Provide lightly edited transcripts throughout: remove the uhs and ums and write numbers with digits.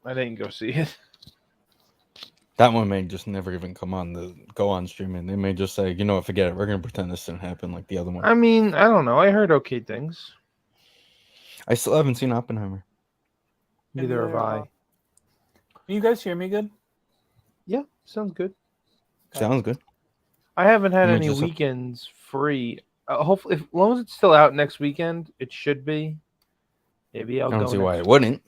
I didn't go see it. That one may just never even go on streaming. They may just say, forget it. We're gonna pretend this didn't happen like the other one. I mean, I don't know. I heard okay things. I still haven't seen Oppenheimer. Neither have I. Can you guys hear me good? Yeah, sounds good. Sounds good. I haven't had any weekends free. Hopefully, as long as it's still out next weekend, it should be. Maybe I'll go. I don't see why it wouldn't.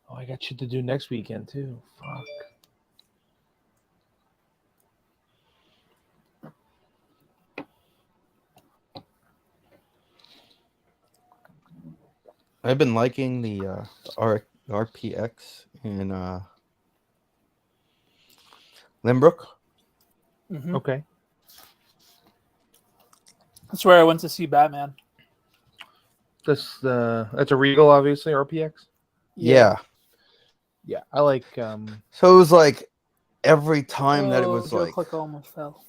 Oh, I got shit to do next weekend too. Fuck. I've been liking the RPX in Limbrook. Mm-hmm. Okay. That's where I went to see Batman. That's a Regal, obviously, RPX. Yeah. Yeah, I like. So it was like every time that it was Joe like. Click almost fell.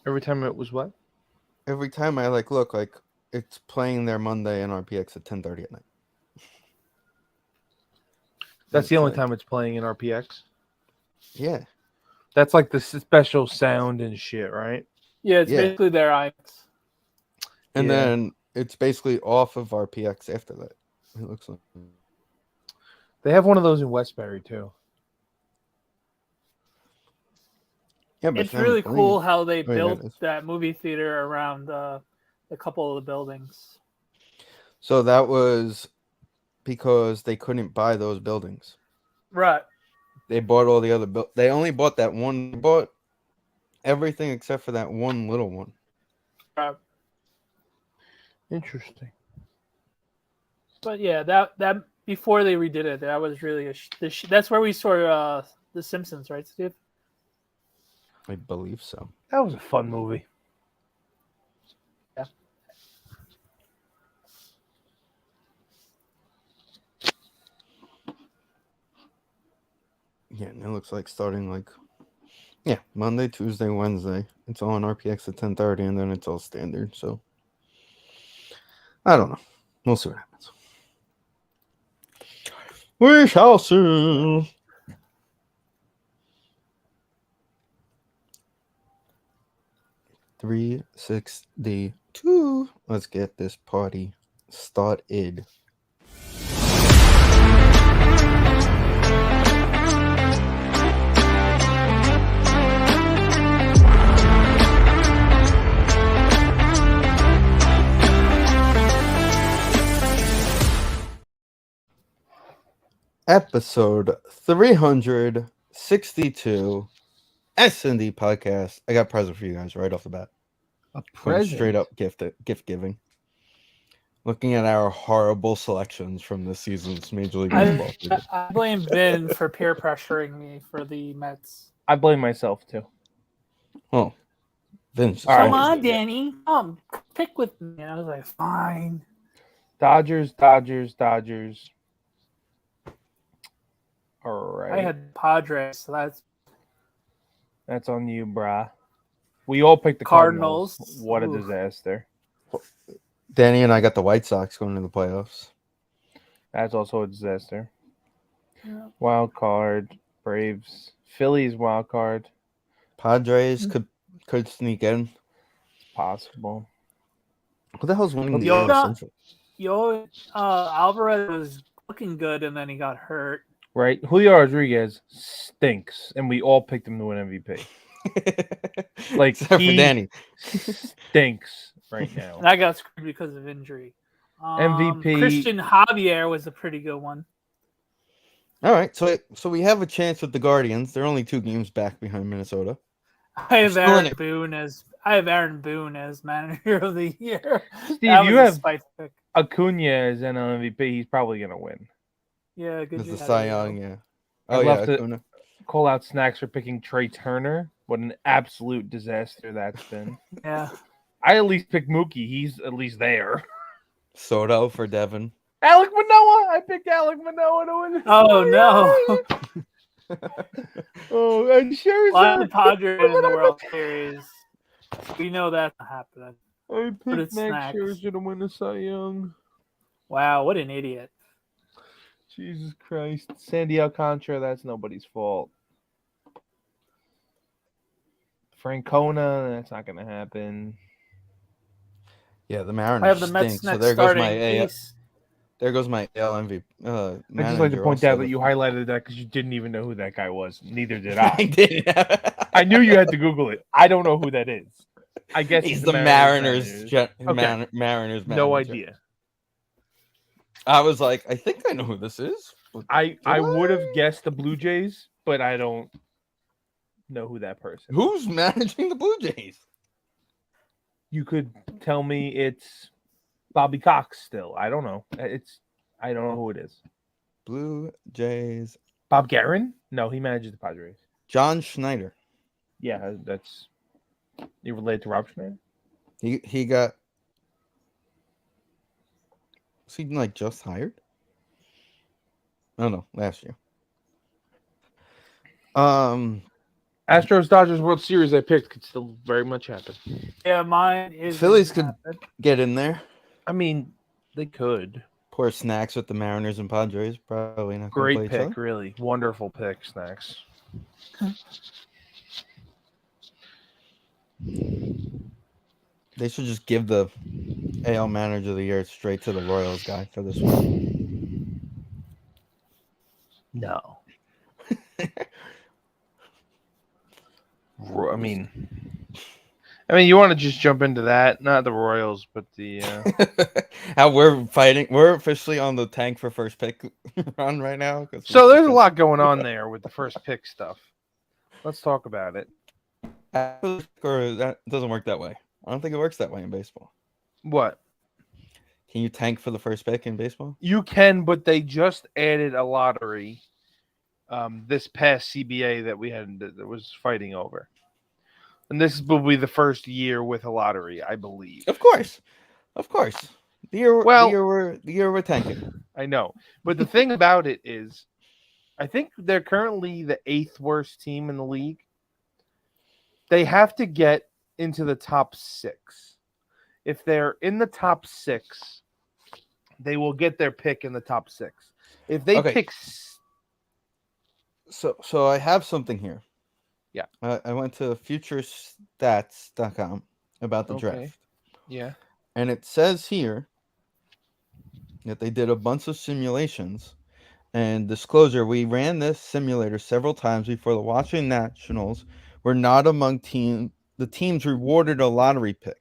Every time it was what? Every time I look like it's playing their Monday and RPX at 10:30 at night. That's the only time it's playing in RPX. Yeah. That's like the special sound and shit, right? Yeah, it's basically their IX. And then it's basically off of RPX after that. It looks like they have one of those in Westbury too. Yeah, but it's really cool how they built that movie theater around a couple of the buildings. So that was because they couldn't buy those buildings. Right. They bought all the other they only bought that one. They bought everything except for that one little one. Right. Interesting. But yeah, that before they redid it, that was really that's where we saw The Simpsons, right, Steve? I believe so. That was a fun movie. Yeah. Yeah, and it looks like starting Monday, Tuesday, Wednesday. It's all on RPX at 10:30, and then it's all standard. So I don't know. We'll see what happens. We shall see. $362. Let's get this party started. Episode 362 Sndpodcast. I got a present for you guys right off the bat. A present? Straight up gift giving. Looking at our horrible selections from this season's Major League Baseball. I blame Ben for peer pressuring me for the Mets. I blame myself too. Oh, Vince. Come on, Danny. Come pick with me. And I was like, fine. Dodgers. All right. I had Padres, so that's on you, brah. We all picked the Cardinals. What a disaster. Danny and I got the White Sox going to the playoffs. That's also a disaster. Yeah. Wild card, Braves, Phillies wild card. Padres could sneak in. It's possible. What the hell's winning the AL Central? Alvarez was looking good, and then he got hurt. Right, Julio Rodriguez stinks, and we all picked him to win MVP. Except for Danny, stinks right now. And I got screwed because of injury. MVP Christian Javier was a pretty good one. All right, so we have a chance with the Guardians. They're only 2 games back behind Minnesota. I have Aaron Boone as manager of the year. Steve, you have Acuna as NL MVP. He's probably gonna win. Yeah, good. It's the Cy Young, yeah. Oh yeah, Acuna. Call out Snacks for picking Trey Turner. What an absolute disaster that's been. Yeah. I at least picked Mookie. He's at least there. Soto for Devin. Alek Manoah. I picked Alek Manoah to win. Oh no. Oh, and Scherzer. The Padres in the World Series. We know that's not happening. I picked Max Scherzer to win the Cy Young. Wow, what an idiot. Jesus Christ. Sandy Alcantara, that's nobody's fault. Francona, that's not going to happen. Yeah, the I Mariners have the Mets stink. So next there goes my starting ace. there goes my AL MVP I'd just like to manager point out also. that you highlighted that because you didn't even know who that guy was. Neither did I I. did. I knew you had to Google it. I don't know who that is. I guess He's the the Mariners. Mariners Mariners manager. No idea. I was like, I think I know who this is. But I would have guessed the Blue Jays, but I don't know who that person is. Who's managing the Blue Jays? You could tell me it's Bobby Cox still. I don't know. I don't know who it is. Blue Jays. Bob Guerin? No, he manages the Padres. John Schneider. Yeah, that's you related to Rob Schneider? He got. Was he like just hired? Oh no, last year. Astros Dodgers World Series I picked could still very much happen. Yeah, mine is. Phillies could get in there. I mean, they could. Pour snacks with the Mariners and Padres. Probably not. Great play each pick, other. really. Wonderful pick, Snacks. They should just give the AL Manager of the Year straight to the Royals guy for this one. No. I mean, you want to just jump into that? Not the Royals, but the. How we're fighting. We're officially on the tank for first pick run right now. So there's a lot going on there with the first pick stuff. Let's talk about it. Or that doesn't work that way. I don't think it works that way in baseball. What? Can you tank for the first pick in baseball? You can, but they just added a lottery this past CBA that we had that was fighting over. And this will be the first year with a lottery, I believe. Of course. The year we're tanking. I know. But the thing about it is, I think they're currently the 8th worst team in the league. They have to get into the top 6. If they're in the top 6, they will get their pick in the top 6. If they pick... So I have something here. Yeah. I went to futurestats.com about the draft. Yeah. And it says here that they did a bunch of simulations. And disclosure, we ran this simulator several times before the Washington Nationals were not among the teams rewarded a lottery pick.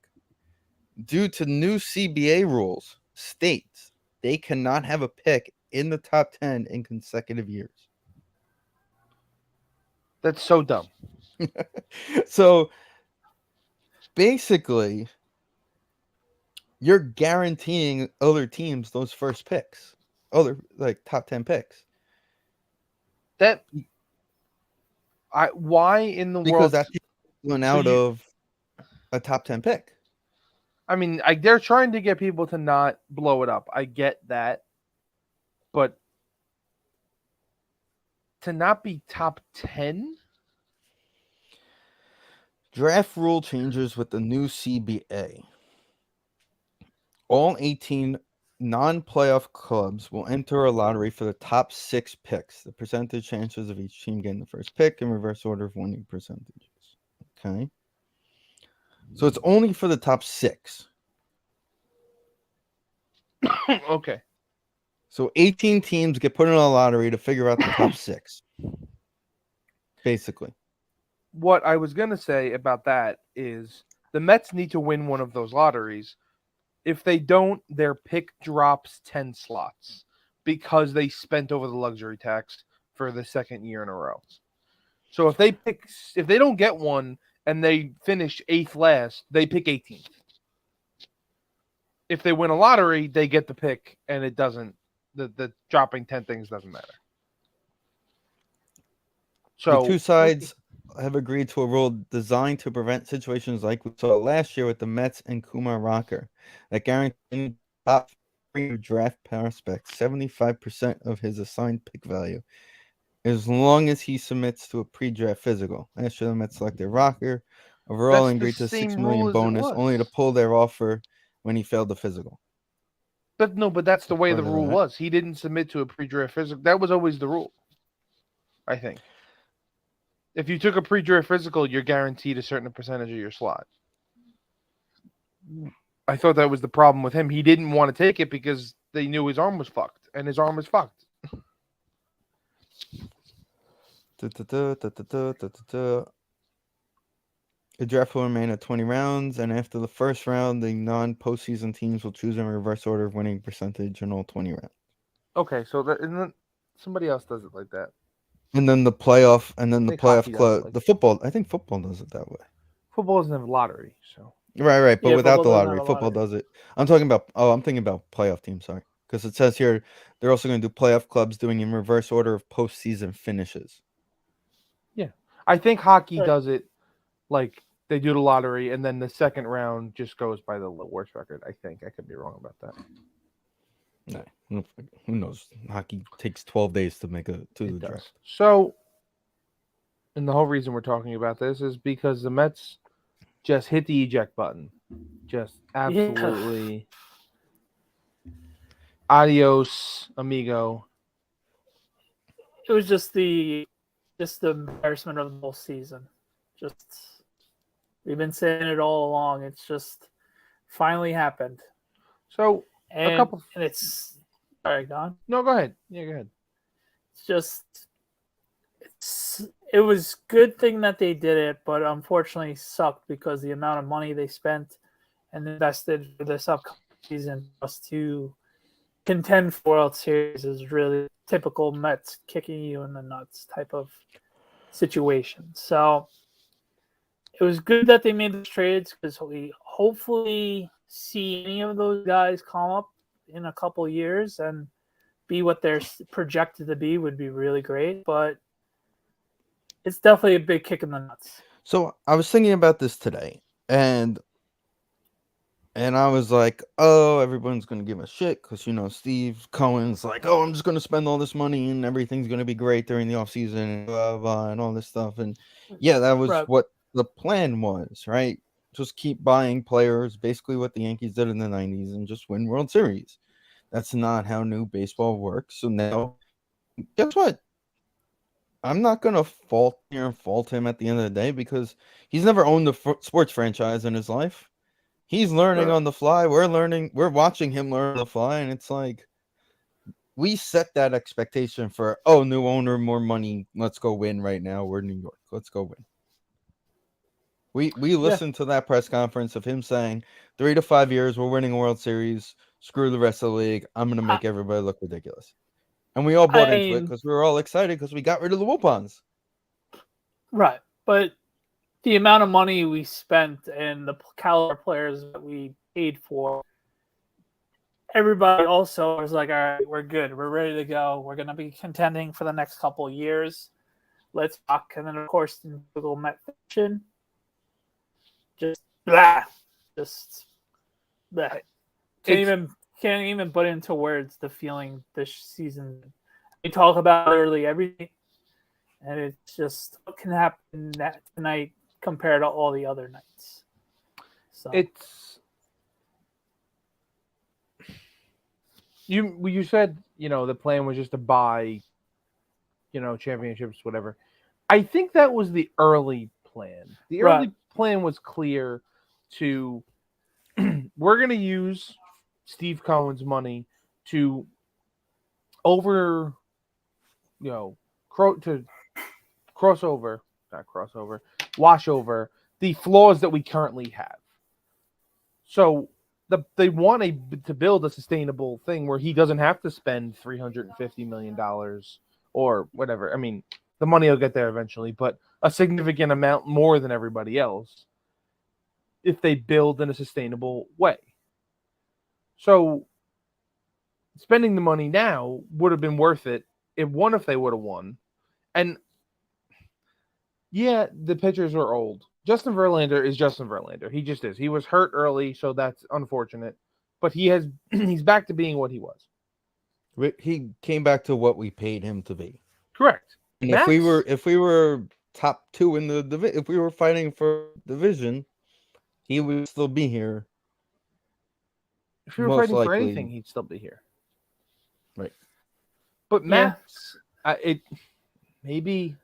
Due to new CBA rules, states they cannot have a pick in the top 10 in consecutive years. That's so dumb. So basically, you're guaranteeing other teams those first picks, other like top 10 picks. Why in the world? Because that team went out of a top 10 pick. I mean, they're trying to get people to not blow it up. I get that, but to not be top 10. Draft rule changes with the new CBA. All 18 non-playoff clubs will enter a lottery for the top 6 picks. The percentage chances of each team getting the first pick in reverse order of winning percentages. Okay. So it's only for the top 6. Okay. So 18 teams get put in a lottery to figure out the top 6. Basically. What I was going to say about that is the Mets need to win one of those lotteries. If they don't, their pick drops 10 slots because they spent over the luxury tax for the second year in a row. So if they don't get one and they finish 8th last, they pick 18th. If they win a lottery, they get the pick and it doesn't, the dropping 10 things doesn't matter. So the two sides have agreed to a rule designed to prevent situations like we saw last year with the Mets and Kumar Rocker that guaranteed top 3 draft prospects 75% of his assigned pick value as long as he submits to a pre-draft physical. Last year, the Mets selected Rocker overall and agreed to $6 million bonus only to pull their offer when he failed the physical. But that's the way the Further rule than that. was. He didn't submit to a pre-draft physical. That was always the rule, I think. If you took a pre-draft physical, you're guaranteed a certain percentage of your slot. I thought that was the problem with him. He didn't want to take it because they knew his arm was fucked, and his arm was fucked. The draft will remain at 20 rounds, and after the first round, the non-postseason teams will choose in reverse order of winning percentage in all 20 rounds. Okay, so somebody else does it like that. And then the playoff, think hockey does it like the football. I think football does it that way. Football doesn't have a lottery, so Right. But Yeah, without the football doesn't lottery, have a football lottery. does it. I'm thinking about playoff teams. Sorry, because it says here they're also going to do playoff clubs doing in reverse order of postseason finishes. I think hockey Right. does it like they do the lottery, and then the second round just goes by the worst record. I think I could be wrong about that. No, who knows? Hockey takes 12 days to make the It does. draft. So, and the whole reason we're talking about this is because the Mets just hit the eject button. Just absolutely. Adios, amigo. It was just the embarrassment of the whole season. Just we've been saying it all along. It's just finally happened. So And couple- and it's all right, Don. no, go ahead. Yeah, go ahead. It's just it was good thing that they did it, but unfortunately sucked because the amount of money they spent and invested for this upcoming season just to contend for World Series is really typical Mets kicking you in the nuts type of situation. So it was good that they made those trades because we hopefully see any of those guys come up in a couple years and be what they're projected to be would be really great. But it's definitely a big kick in the nuts. So I was thinking about this today, and I was like, oh, everyone's going to give a shit because, Steve Cohen's like, oh, I'm just going to spend all this money and everything's going to be great during the offseason and blah, blah, blah, and all this stuff. And yeah, that was Right. what the plan was, right? Just keep buying players, basically what the Yankees did in the 90s, and just win World Series. That's not how new baseball works. So now, guess what? I'm not going to fault him at the end of the day because he's never owned a sports franchise in his life. He's learning on the fly. We're watching him learn on the fly, and it's like we set that expectation for, oh, new owner, more money. Let's go win right now. We're New York. Let's go win. We listened to that press conference of him saying 3 to 5 years, we're winning a World Series. Screw the rest of the league. I'm going to make everybody look ridiculous. And we all bought into it because we were all excited because we got rid of the Wilpons. Right. But the amount of money we spent and the caliber players that we paid for, everybody also was like, all right, we're good. We're ready to go. We're going to be contending for the next couple of years. Let's talk. And then, of course, in typical Met fashion, just blah. Just blah. Can't even put into words the feeling this season. We talk about literally everything, and it's just what can happen tonight compared to all the other nights. So It's you said, the plan was just to buy, championships, whatever. I think that was the early plan. The early plan was clear to we're going to use Steve Cohen's money to wash over the flaws that we currently have. So they want to build a sustainable thing where he doesn't have to spend $350 million or whatever. I mean, the money will get there eventually, but a significant amount more than everybody else if they build in a sustainable way. So spending the money now would have been worth it if they would have won. And yeah, the pitchers are old. Justin Verlander is Justin Verlander. He just is. He was hurt early, so that's unfortunate. But he's back to being what he was. He came back to what we paid him to be. Correct. And if we were top 2 in the division, if we were fighting for division, he would still be here. If you were most fighting for likely. anything, he'd still be here. Right. But Yeah. Max, maybe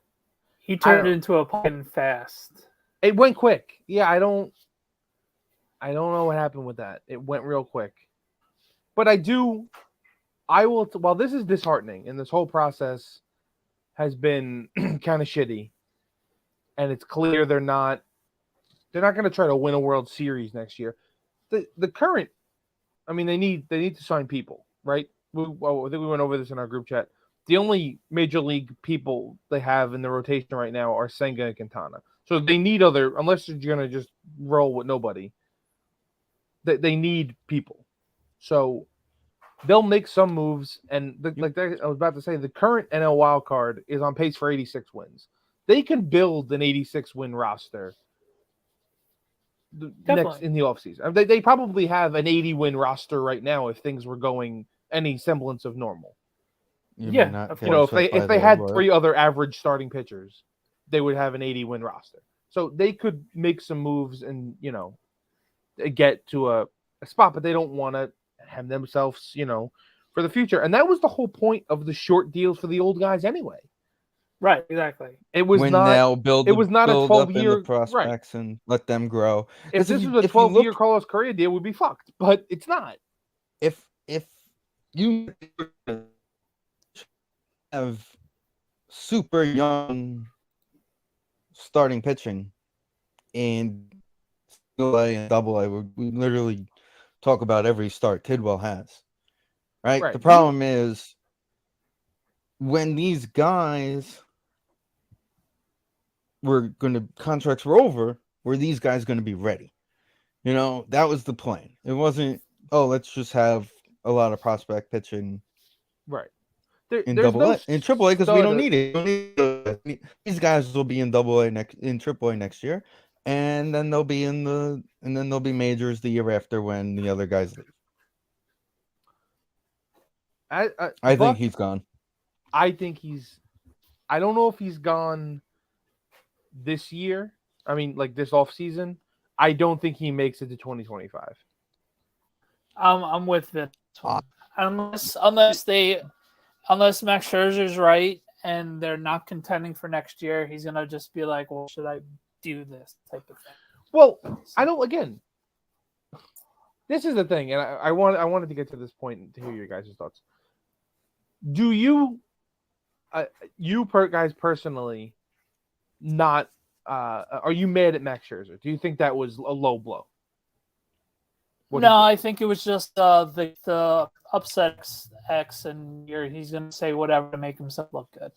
He I turned don't- into a pumpkin fast. it went quick. Yeah, I don't know what happened with that. It went real quick. But I will. While this is disheartening, and this whole process has been kind of shitty, and it's clear they're not going to try to win a World Series next year. The current, I mean, they need to sign people, right? I think we went over this in our group chat. The only major league people they have in the rotation right now are Senga and Quintana. So they need unless you're going to just roll with nobody. They need people. So they'll make some moves, and I was about to say, the current NL wild card is on pace for 86 wins. They can build an 86 win roster next in the offseason. They probably have an 80 win roster right now if things were going any semblance of normal. Of If they had 3 other average starting pitchers, they would have an 80 win roster. So they could make some moves and get to a spot, but they don't want to have themselves, for the future. And that was the whole point of the short deals for the old guys anyway. Right, exactly. It was not a 12-year prospects and let them grow. If this was a 12-year Carlos Correa deal, we'd be fucked, but it's not. If you have super young starting pitching in A and AA, we literally talk about every start Tidwell has. Right? The problem is when these guys contracts were over, were these guys going to be ready? That was the plan. It wasn't, let's just have a lot of prospect pitching. Right. In AA, in AAA, because we don't need it. These guys will be in AA in AAA next year, and then they'll be majors the year after when the other guys leave. I think he's gone. I don't know if he's gone this year. I mean, like this off season. I don't think he makes it to 2025. I'm with it. Unless Max Scherzer's right and they're not contending for next year, he's gonna just be like, "Well, should I do this type of thing?" Well, I don't. Again, this is the thing, and I wanted to get to this point to hear your guys' thoughts. Do you, guys personally, not? Are you mad at Max Scherzer? Do you think that was a low blow? I think it was just the upset X, and he's going to say whatever to make himself look good.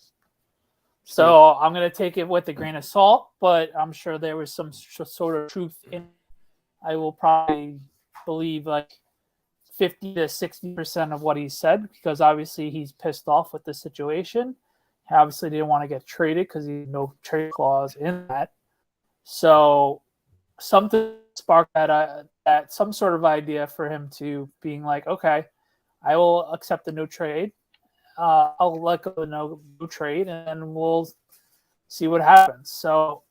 So I'm going to take it with a grain of salt, but I'm sure there was some sort of truth in it. I will probably believe like 50 to 60% of what he said, because obviously he's pissed off with the situation. He obviously didn't want to get traded because he had no trade clause in that. So something sparked that some sort of idea for him to being like, okay, I will accept the no trade. I'll let go of no trade, and we'll see what happens. So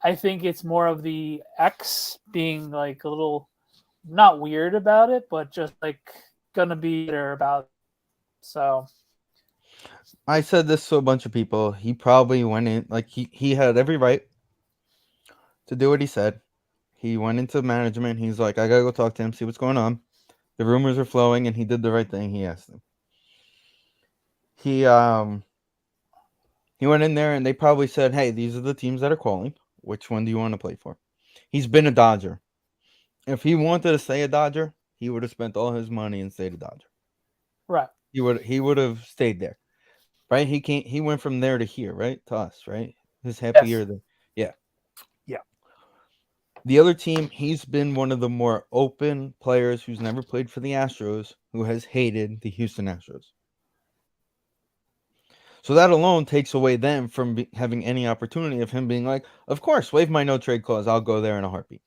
I think it's more of the X being like a little not weird about it, but just like gonna be bitter about it. So I said this to a bunch of people. He probably went in like he had every right to do what he said. He went into management. He's like, I gotta go talk to him, see what's going on. The rumors are flowing, and he did the right thing. He asked them. He went in there, and they probably said, hey, these are the teams that are calling. Which one do you want to play for? He's been a Dodger. If he wanted to stay a Dodger, he would have spent all his money and stayed a Dodger. Right. He would have stayed there. Right? He went from there to here, right? To us, right? His happy year there. Yeah. Yeah. The other team, he's been one of the more open players who's never played for the Astros, who has hated the Houston Astros. So that alone takes away them from having any opportunity of him being like, of course, waive my no trade clause. I'll go there in a heartbeat.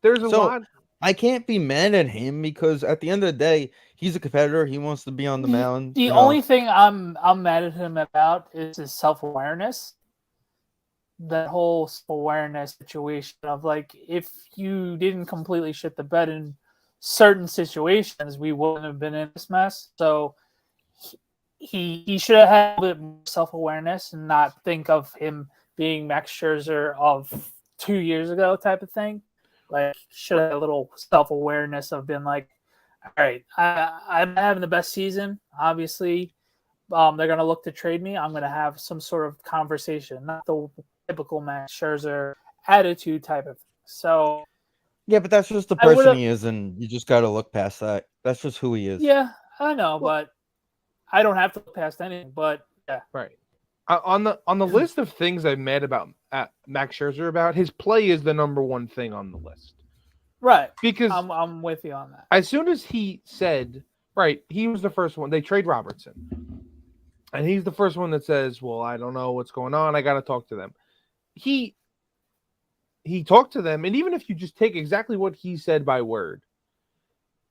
There's a lot. I can't be mad at him because at the end of the day, he's a competitor. He wants to be on the mound. The only thing I'm mad at him about is his self-awareness. that whole awareness situation of like, if you didn't completely shit the bed in certain situations, we wouldn't have been in this mess. So he should have had a bit more self awareness and not think of him being Max Scherzer of 2 years ago type of thing. Like, should have a little self awareness of being like, all right, I'm having the best season. Obviously, they're going to look to trade me. I'm going to have some sort of conversation, not the typical Max Scherzer attitude type of thing. So, Yeah, but that's just the person he is, and you just got to look past that. That's just who he is. Yeah, I know, but I don't have to look past anything. But yeah, right. On the list of things I'm mad about Max Scherzer about, his play is the number one thing on the list. Right. Because I'm with you on that. As soon as he said, right, he was the first one. They trade Robertson. And he's the first one that says, well, I don't know what's going on. I got to talk to them. He talked to them. And even if you just take exactly what he said by word,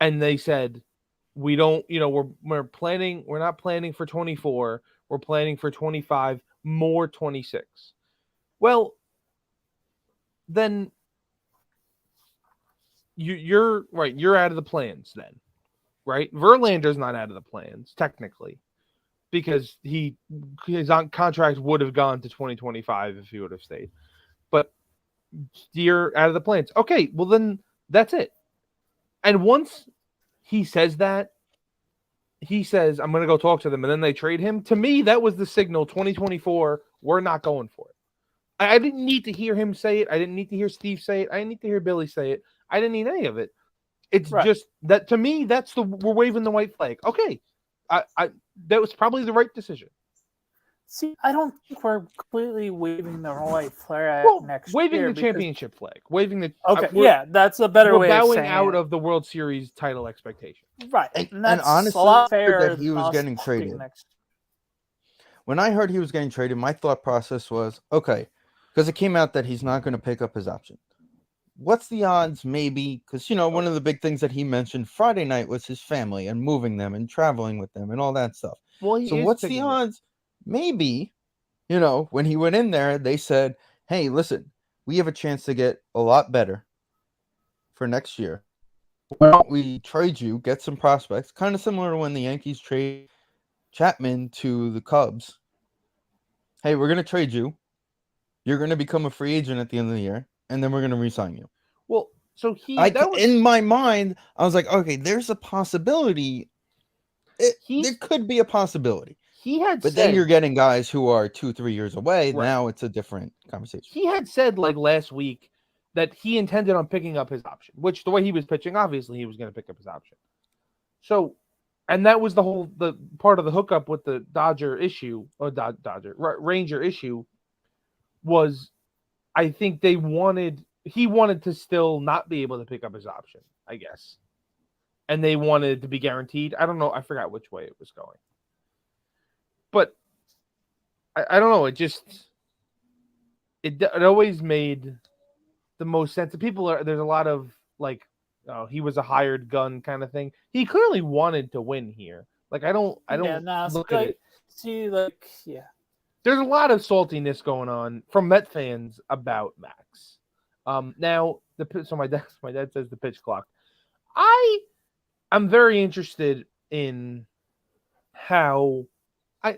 and they said, we don't, we're planning, we're not planning for 24. We're planning for 25, more 26. Well, then you're right. You're out of the plans then, right? Verlander's not out of the plans, technically, because his contract would have gone to 2025 if he would have stayed. But you're out of the plans. Okay, well then that's it. And once he says that, he says, I'm going to go talk to them, and then they trade him. To me, that was the signal, 2024, we're not going for it. I didn't need to hear him say it. I didn't need to hear Steve say it. I didn't need to hear Billy say it. I didn't need any of it. It's just that, to me, we're waving the white flag. Okay, that was probably the right decision. See, I don't think we're completely waving the white flag next year. Waving the championship flag. Waving the... Okay, that's a better way of saying it. We're bowing out of the World Series title expectation. Right. And honestly, a lot fair that he was getting traded. When I heard he was getting traded, my thought process was, okay, because it came out that he's not going to pick up his option. What's the odds, maybe? Because, one of the big things that he mentioned Friday night was his family and moving them and traveling with them and all that stuff. Well, so what's the odds? Maybe, when he went in there, they said, hey, listen, we have a chance to get a lot better for next year. Why don't we trade you, get some prospects? Kind of similar to when the Yankees trade Chapman to the Cubs. Hey, we're going to trade you. You're going to become a free agent at the end of the year, and then we're going to re-sign you. Well, so in my mind, I was like, okay, there's a possibility. There could be a possibility. But then you're getting guys who are 2-3 years away. Right. Now it's a different conversation. He had said last week that he intended on picking up his option, which the way he was pitching, obviously he was going to pick up his option. So, and that was the part of the hookup with the Dodger issue, or Ranger issue, was I think he wanted to still not be able to pick up his option, I guess. And they wanted to be guaranteed. I don't know. I forgot which way it was going. But I don't know. It always made the most sense. There's a lot of he was a hired gun kind of thing. He clearly wanted to win here. I don't look at it. See, There's a lot of saltiness going on from Met fans about Max. Now my dad says the pitch clock. I'm very interested in how.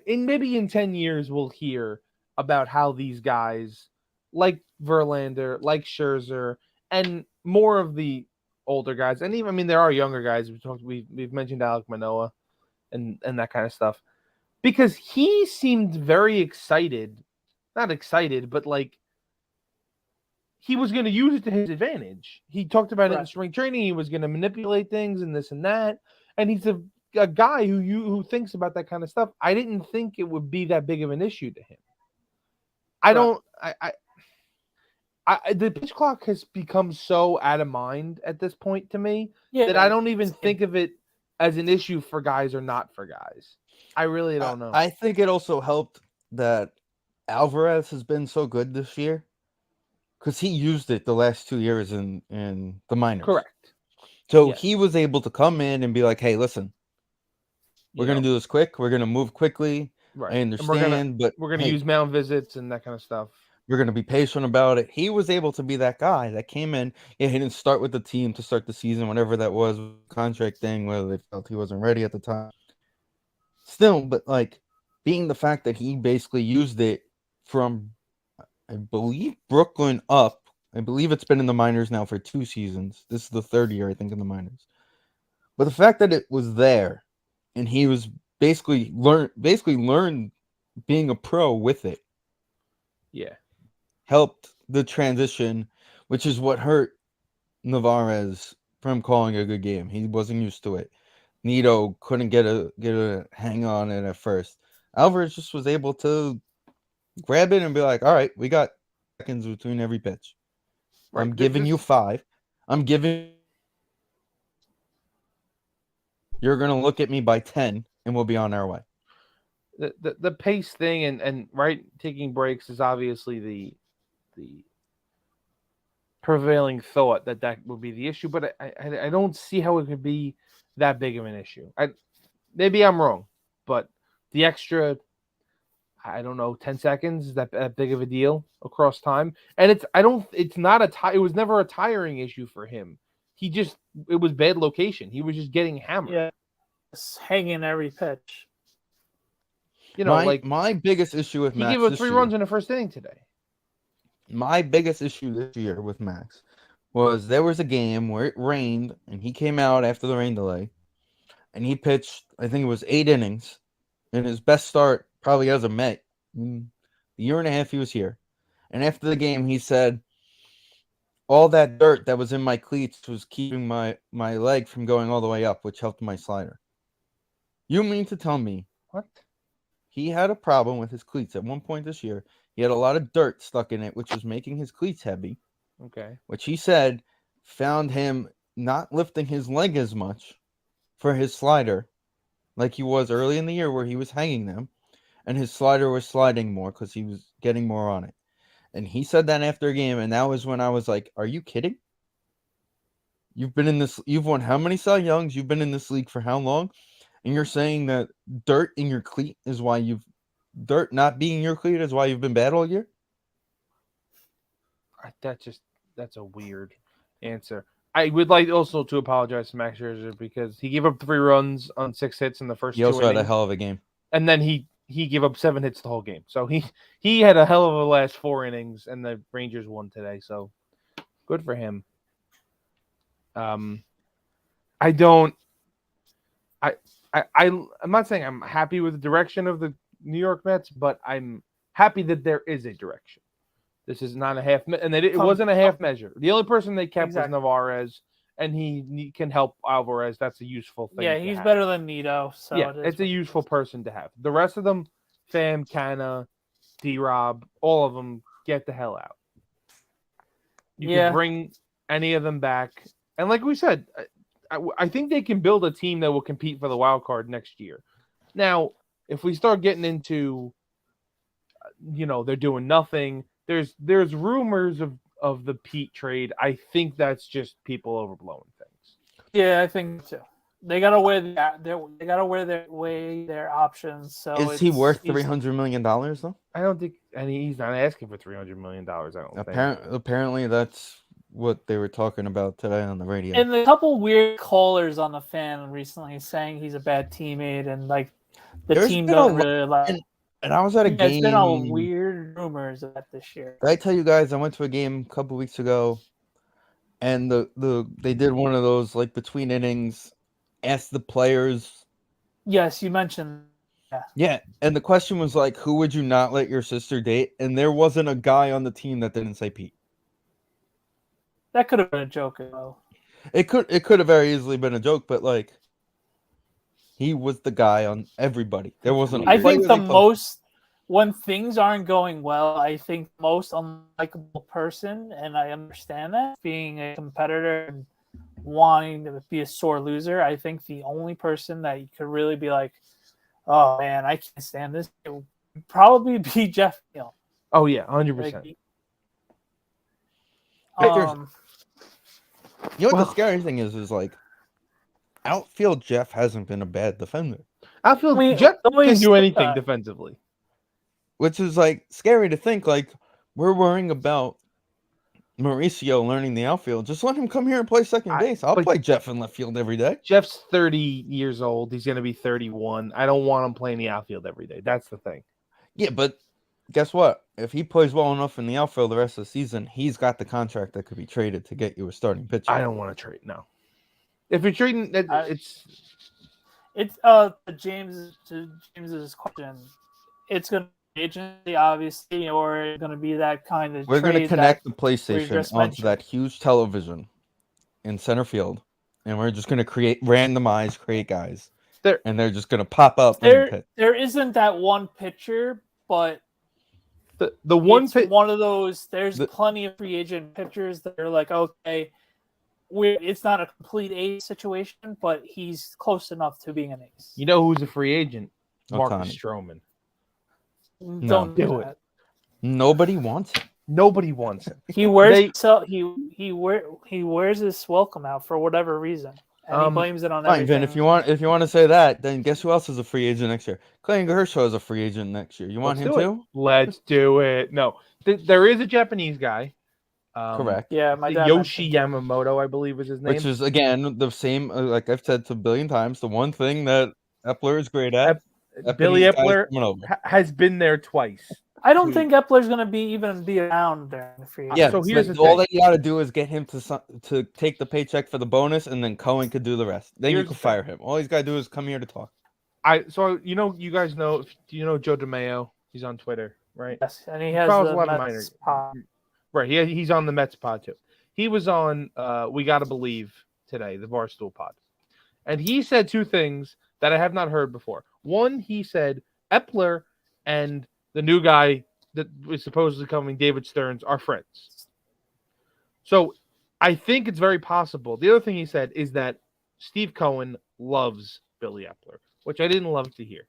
And maybe in 10 years we'll hear about how these guys, like Verlander, like Scherzer, and more of the older guys, and even there are younger guys. We've mentioned Alek Manoah, and that kind of stuff, because he seemed very excited, not excited, but he was going to use it to his advantage. He talked about it in spring training. He was going to manipulate things and this and that, and he's a guy who thinks about that kind of stuff. I didn't think it would be that big of an issue to him. The pitch clock has become so out of mind at this point to me that I don't even think of it as an issue for guys or not for guys. I really don't know. I think it also helped that Alvarez has been so good this year because he used it the last 2 years in the minors. Correct. So he was able to come in and be like, hey, listen, we're going to do this quick. We're going to move quickly. Right. I understand, but we're going to use mound visits and that kind of stuff. We're going to be patient about it. He was able to be that guy that came in. Yeah, he didn't start with the team to start the season, whatever that was, contract thing, whether they felt he wasn't ready at the time. Still, but like being the fact that he basically used it from, I believe, Brooklyn up. I believe it's been in the minors now for 2 seasons. This is the 3rd year, I think, in the minors. But the fact that it was there and he was basically learned being a pro with it. Yeah. Helped the transition, which is what hurt Navarez from calling a good game. He wasn't used to it. Nito couldn't get a hang on it at first. Alvarez just was able to grab it and be like, all right, we got seconds between every pitch. Right. I'm giving you 5. I'm giving. You're going to look at me by 10 and we'll be on our way. The pace thing and right, taking breaks is obviously the prevailing thought that would be the issue, but I don't see how it could be that big of an issue. Maybe I'm wrong, but the extra, I don't know, 10 seconds is that big of a deal across time, and it was never a tiring issue for him. It was bad location. He was just getting hammered. Yeah, just hanging every pitch. You know, my biggest issue with Max, he gave up 3 runs in the first inning today. My biggest issue this year with Max was there was a game where it rained and he came out after the rain delay and he pitched, I think it was 8 innings, and his best start probably as a Met. The year and a half he was here. And after the game, he said, all that dirt that was in my cleats was keeping my leg from going all the way up, which helped my slider. You mean to tell me what? He had a problem with his cleats at one point this year. He had a lot of dirt stuck in it, which was making his cleats heavy. Okay. Which he said found him not lifting his leg as much for his slider like he was early in the year where he was hanging them, and his slider was sliding more because he was getting more on it. And he said that after a game, and that was when I was like, are you kidding? You've won how many Cy Youngs? You've been in this league for how long? And you're saying that dirt in your cleat is why dirt not being your cleat is why you've been bad all year? That's a weird answer. I would like also to apologize to Max Scherzer because he gave up 3 runs on 6 hits in the first 2 innings. He also had a hell of a game. And then he gave up 7 hits the whole game. So he had a hell of a last 4 innings, and the Rangers won today. So good for him. I'm not saying I'm happy with the direction of the New York Mets, but I'm happy that there is a direction. This is not a half, and it wasn't a half measure. The only person they kept was Navarez, and he can help Alvarez. That's a useful thing. Yeah, he's better than Nito. So yeah, it's a useful person to have. The rest of them, Pham, Canna, D-Rob, all of them, get the hell out. You can bring any of them back, and like we said, I think they can build a team that will compete for the wild card next year. Now, if we start getting into, they're doing nothing. There's rumors of the Pete trade. I think that's just people overblowing things. Yeah, I think too. They gotta weigh their options. So is he worth $300 million though? I don't think, and he's not asking for $300 million. I don't think. Apparently, that's what they were talking about today on the radio. And a couple weird callers on the fan recently saying he's a bad teammate and like the team don't really like. And I was at a game. There's been all weird rumors of that this year. Did I tell you guys I went to a game a couple weeks ago, and they did one of those like between innings, ask the players. Yes, you mentioned. Yeah, and the question was like, who would you not let your sister date? And there wasn't a guy on the team that didn't say Pete. That could have been a joke, though. It could have very easily been a joke, but like. He was the guy on everybody. There wasn't. I think most when things aren't going well, I think the most unlikable person, and I understand that being a competitor and wanting to be a sore loser. I think the only person that you could really be like, "Oh man, I can't stand this," it would probably be Jeff Neal. Oh yeah, 100%. The scary thing is like. Outfield Jeff hasn't been a bad defender. Jeff can do anything defensively. Which is like scary to think like we're worrying about Mauricio learning the outfield. Just let him come here and play second base. I'll but- play Jeff in left field every day. Jeff's 30 years old. He's going to be 31. I don't want him playing the outfield every day. That's the thing. Yeah, but guess what? If he plays well enough in the outfield the rest of the season, he's got the contract that could be traded to get you a starting pitcher. I don't want to trade. No. If you're trading, it's to James's question. It's going to be agency, obviously, or it's going to be that kind of. We're going to connect the just PlayStation onto mentioned. that huge television in center field, and we're just going to create guys, and they're just going to pop up. There isn't that one pitcher, but the one it's one of those. There's plenty of free agent pitchers that are like, okay, it's not a complete ace situation, but he's close enough to being an ace. You know who's a free agent? Marcus Ohtani. Stroman. Don't do it. that. Nobody wants him. Nobody wants him. He wears he wears his welcome out for whatever reason, and he blames it on Fine, everything. Vin. If you want to say that, then guess who else is a free agent next year? Clayton Kershaw is a free agent next year. You want him too? Let's do it. No, there is a Japanese guy. Correct. Yeah, my dad Yoshi Yamamoto, I believe, is his name. Which is again the same, like I've said a billion times. The one thing that Epler is great at. Billy Epler has been there twice. I don't think Epler's going to be around during the free agency. Yeah, so here's all that you got to do is get him to take the paycheck for the bonus, and then Cohen could do the rest. Then you can fire him. All he's got to do is come here to talk. You guys know? Do you know Joe DeMayo? He's on Twitter, right? Yes, and he has follows the a lot of Mets minors. pod. Right, he's on the Mets pod too. He was on We Gotta Believe today, the Barstool pod, and he said two things that I have not heard before. One, he said Epler and the new guy that was supposedly coming, David Stearns, are friends. So I think it's very possible. The other thing he said is that Steve Cohen loves Billy Epler, which I didn't love to hear.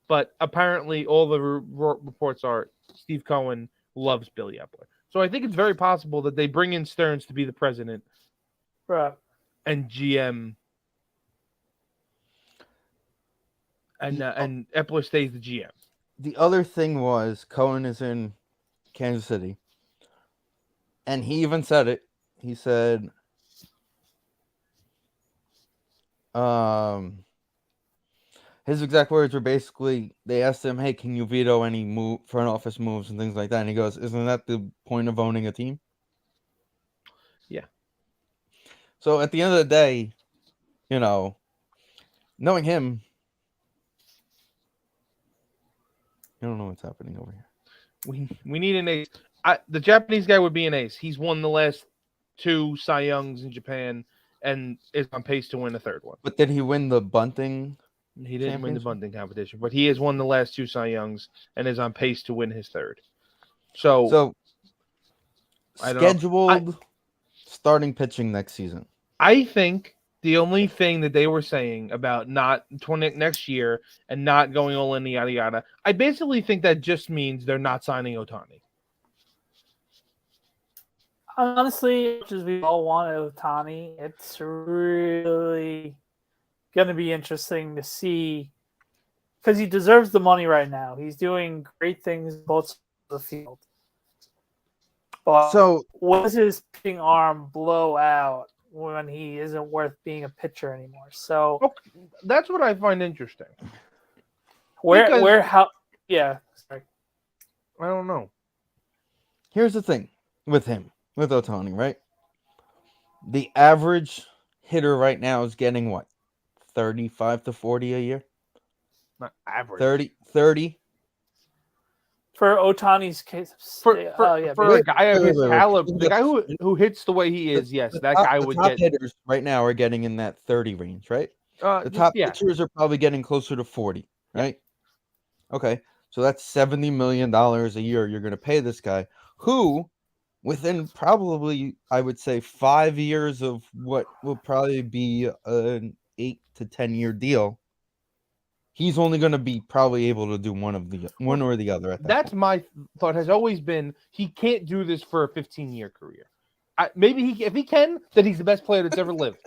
But apparently all the reports are Steve Cohen loves Billy Epler. So I think it's very possible that they bring in Stearns to be the president, right, and GM, and Epler stays the GM. The other thing was Cohen is in Kansas City, and he even said it. He said, his exact words were basically, they asked him, "Hey, can you veto any front office moves and things like that?" And he goes, "Isn't that the point of owning a team?" Yeah. So at the end of the day, knowing him, I don't know what's happening over here. We need an ace. The Japanese guy would be an ace. He's won the last 2 Cy Youngs in Japan and is on pace to win a third one. But did he win the bunting? He didn't win the bunting competition, but he has won the last 2 Cy Youngs and is on pace to win his third. So scheduled starting pitching next season. I think the only thing that they were saying about not next year and not going all in, yada yada, I basically think that just means they're not signing Ohtani. Honestly, as we all want Ohtani, it's really going to be interesting to see because he deserves the money right now. He's doing great things both sides of the field. But was his pitching arm blow out when he isn't worth being a pitcher anymore? So that's what I find interesting. Yeah. Sorry. I don't know. Here's the thing with him, with Ohtani, right? The average hitter right now is getting what? 35 to 40 a year? Not average. 30. For Ohtani's case, for a guy of his caliber, the guy who hits the way he is, yes, that guy would get. Top hitters right now are getting in that 30 range, right? The top pitchers are probably getting closer to 40, right? Okay, so that's $70 million a year you're going to pay this guy, who, within probably, I would say, 5 years of what will probably be an 8 to 10 year deal, he's only going to be probably able to do one or the other. That's my thought. Has always been he can't do this for a 15-year career. If he can, then he's the best player that's ever lived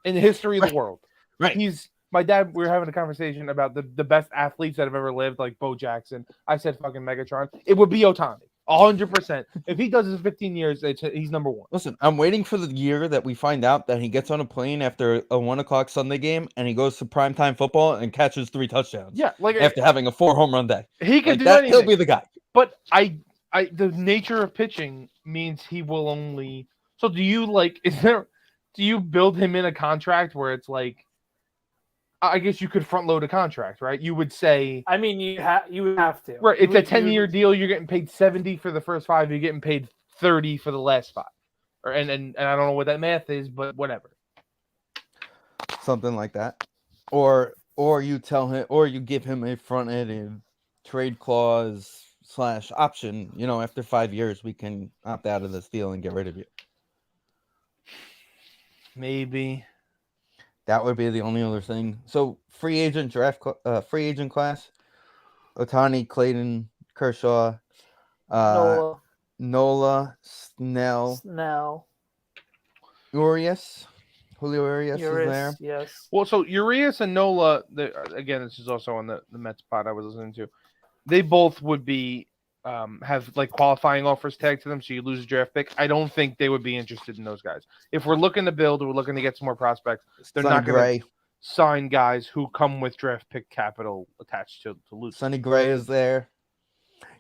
in the history of the world. Right. My dad. We were having a conversation about the best athletes that have ever lived, like Bo Jackson. I said fucking Megatron. It would be Ohtani. 100%. If he does it 15 years, he's number one. Listen, I'm waiting for the year that we find out that he gets on a plane after a 1 o'clock Sunday game and he goes to primetime football and catches 3 touchdowns. Yeah, like after having a 4 home run day. He can like do that, anything. He'll be the guy. But the nature of pitching means he will only. So do you do you build him in a contract where it's like, I guess you could front load a contract, right? You would say, I mean, you would have to. Right, it's a 10-year deal. You're getting paid 70 for the first 5. You're getting paid 30 for the last 5, and I don't know what that math is, but whatever. Something like that, or you tell him, or you give him a front-ended trade clause / option. After 5 years, we can opt out of this deal and get rid of you. Maybe. That would be the only other thing. So free agent class: Ohtani, Clayton, Kershaw, Nola, Snell, Urias. Julio Urias is there. Yes. Well, so Urias and Nola, again, this is also on the Mets pod I was listening to. They both would be have like qualifying offers tagged to them, so you lose a draft pick. I don't think they would be interested in those guys. If we're looking to build, or we're looking to get some more prospects, they're not going to sign guys who come with draft pick capital attached to lose. Sonny Gray is there.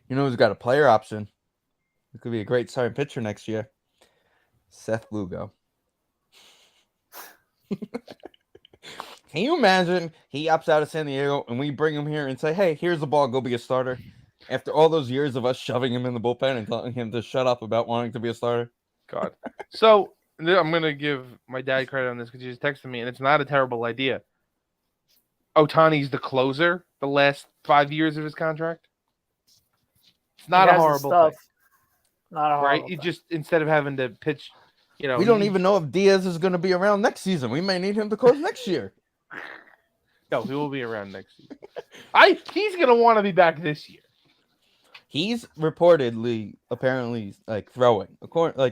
Who's got a player option? It could be a great starting pitcher next year. Seth Lugo. Can you imagine he opts out of San Diego and we bring him here and say, hey, here's the ball, go be a starter? After all those years of us shoving him in the bullpen and telling him to shut up about wanting to be a starter. God. So I'm going to give my dad credit on this because he just texted me, and it's not a terrible idea. Ohtani's the closer the last 5 years of his contract. It's not a horrible thing. Not a horrible right? thing. You just, instead of having to pitch, we don't even know if Diaz is going to be around next season. We may need him to close next year. No, he will be around next season. He's going to want to be back this year. He's reportedly, apparently, throwing.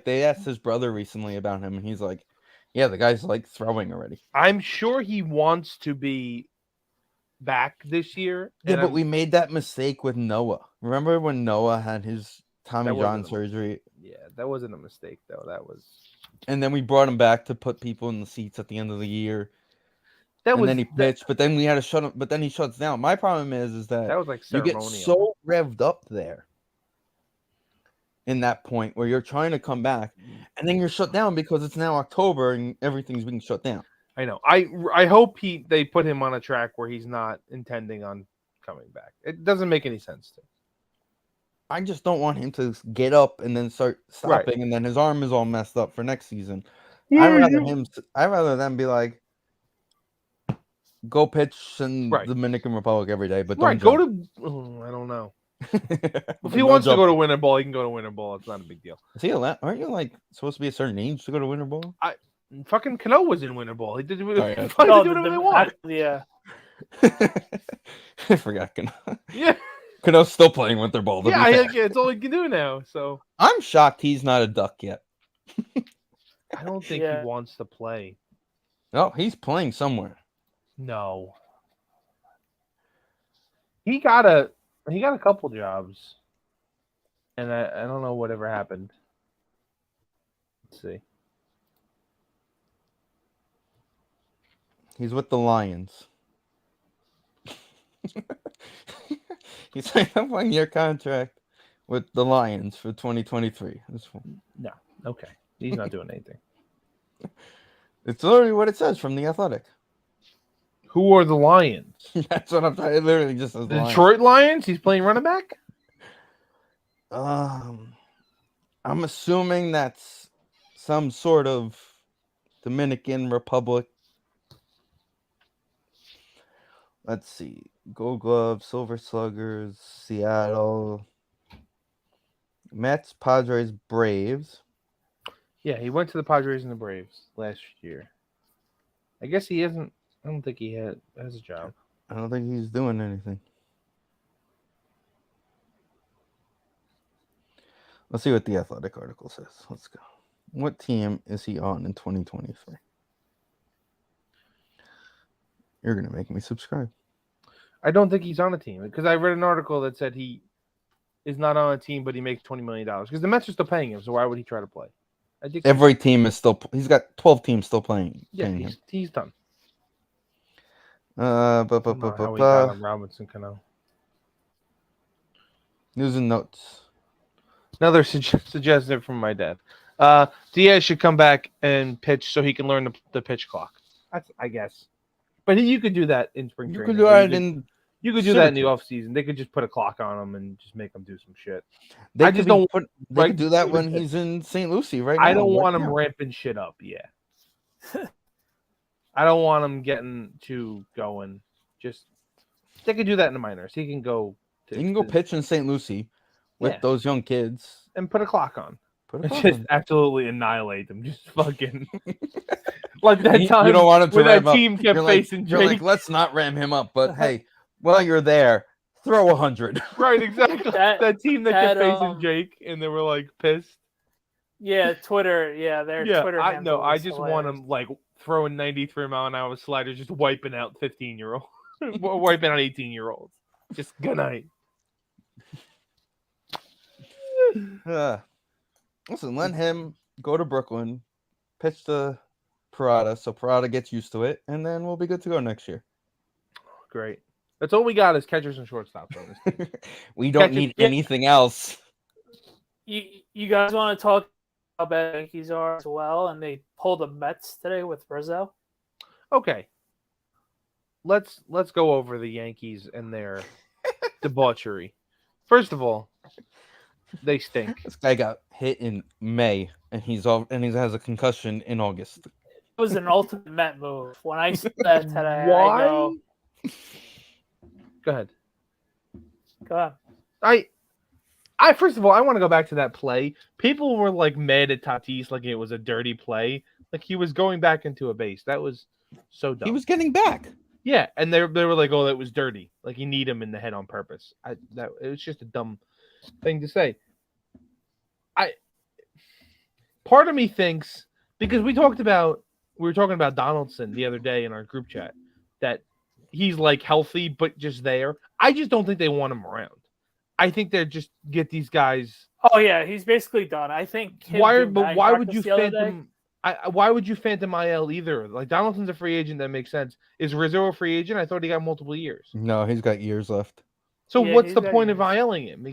They asked his brother recently about him, and he's like, yeah, the guy's throwing already. I'm sure he wants to be back this year. Yeah, but we made that mistake with Noah. Remember when Noah had his Tommy John surgery? Yeah, that wasn't a mistake, though. That was... And then we brought him back to put people in the seats at the end of the year. Then he pitched, but then we had to shut him. But then he shuts down. My problem is that was like you get so revved up there in that point where you're trying to come back, and then you're shut down because it's now October and everything's being shut down. I know. I hope they put him on a track where he's not intending on coming back. It doesn't make any sense to. I just don't want him to get up and then start stopping, right. And then his arm is all messed up for next season. Yeah, I'd rather them be like, go pitch in the Dominican Republic every day, but don't go to. I don't know. If he wants to go to Winter Ball, he can go to Winter Ball. It's not a big deal. Is he allowed? Aren't you supposed to be a certain age to go to Winter Ball? Fucking Cano was in Winter Ball. He did do whatever they want. Yeah. I forgot Cano. Yeah. Cano's still playing Winter Ball. Yeah, it's all he can do now. So I'm shocked he's not a Duck yet. I don't think he wants to play. No, he's playing somewhere. No. He got a couple jobs. And I don't know whatever happened. Let's see. He's with the Lions. He signed a 1-year contract with the Lions for 2023. No. Okay. He's not doing anything. It's literally what it says from The Athletic. Who are the Lions? That's what I'm trying. It literally just says the Detroit Lions? He's playing running back? I'm assuming that's some sort of Dominican Republic. Let's see. Gold Gloves, Silver Sluggers, Seattle, Mets, Padres, Braves. Yeah, he went to the Padres and the Braves last year. I guess he hasn't. I don't think he has a job. I don't think he's doing anything. Let's see what the Athletic article says. Let's go. What team is he on in 2023? You're going to make me subscribe. I don't think he's on a team because I read an article that said he is not on a team, but he makes $20 million because the Mets are still paying him. So why would he try to play? I think Every team is still. He's got 12 teams still paying him. he's done. How How he got him Robinson Cano. News and notes. Another suggestion from my dad. Diaz should come back and pitch so he can learn the pitch clock. I guess. But you could do that in spring training. You could do that in. You could do that in the off season. They could just put a clock on him and just make him do some shit. They They could do that when he's in St. Lucie right now. I don't want him ramping shit up. Yeah. I don't want him getting too going. Just they could do that in the minors. He can go. He can go pitch in St. Lucie with those young kids and put a clock on. Just absolutely annihilate them. Just fucking like that time. You don't want him to when ram that team up. kept facing Jake. Like, let's not ram him up. But hey, while you're there, throw 100. Right, exactly. That team that kept facing um, Jake and they were like pissed. Yeah, Twitter. Yeah, their Twitter. I just want them like throwing 93-mile-an-hour sliders, just wiping out 15-year-olds, wiping out 18-year-olds. Just good night. Listen, let him go to Brooklyn, pitch to Parada, so Parada gets used to it, and then we'll be good to go next year. Great. That's all we got is catchers and shortstops. We don't need anything else. You guys want to talk about how bad the Yankees are as well, and they pulled the Mets today with Rizzo? Okay. Let's go over the Yankees and their debauchery. First of all, they stink. This guy got hit in May, and he has a concussion in August. It was an ultimate Met move. When I said that today, Why? Go ahead. Go ahead. I first of all, I want to go back to that play. People were like mad at Tatis like it was a dirty play. Like he was going back into a base. That was so dumb. He was getting back. Yeah, and they were like, "Oh, that was dirty." Like you need him in the head on purpose. It was just a dumb thing to say. Part of me thinks because we were talking about Donaldson the other day in our group chat that he's like healthy but just there. I just don't think they want him around. I think they're just get these guys. Oh yeah, he's basically done. I think. Why would you phantom? Why would you phantom IL either? Like Donaldson's a free agent, that makes sense. Is Rizzo a free agent? I thought he got multiple years. No, he's got years left. So what's the point of ILing him?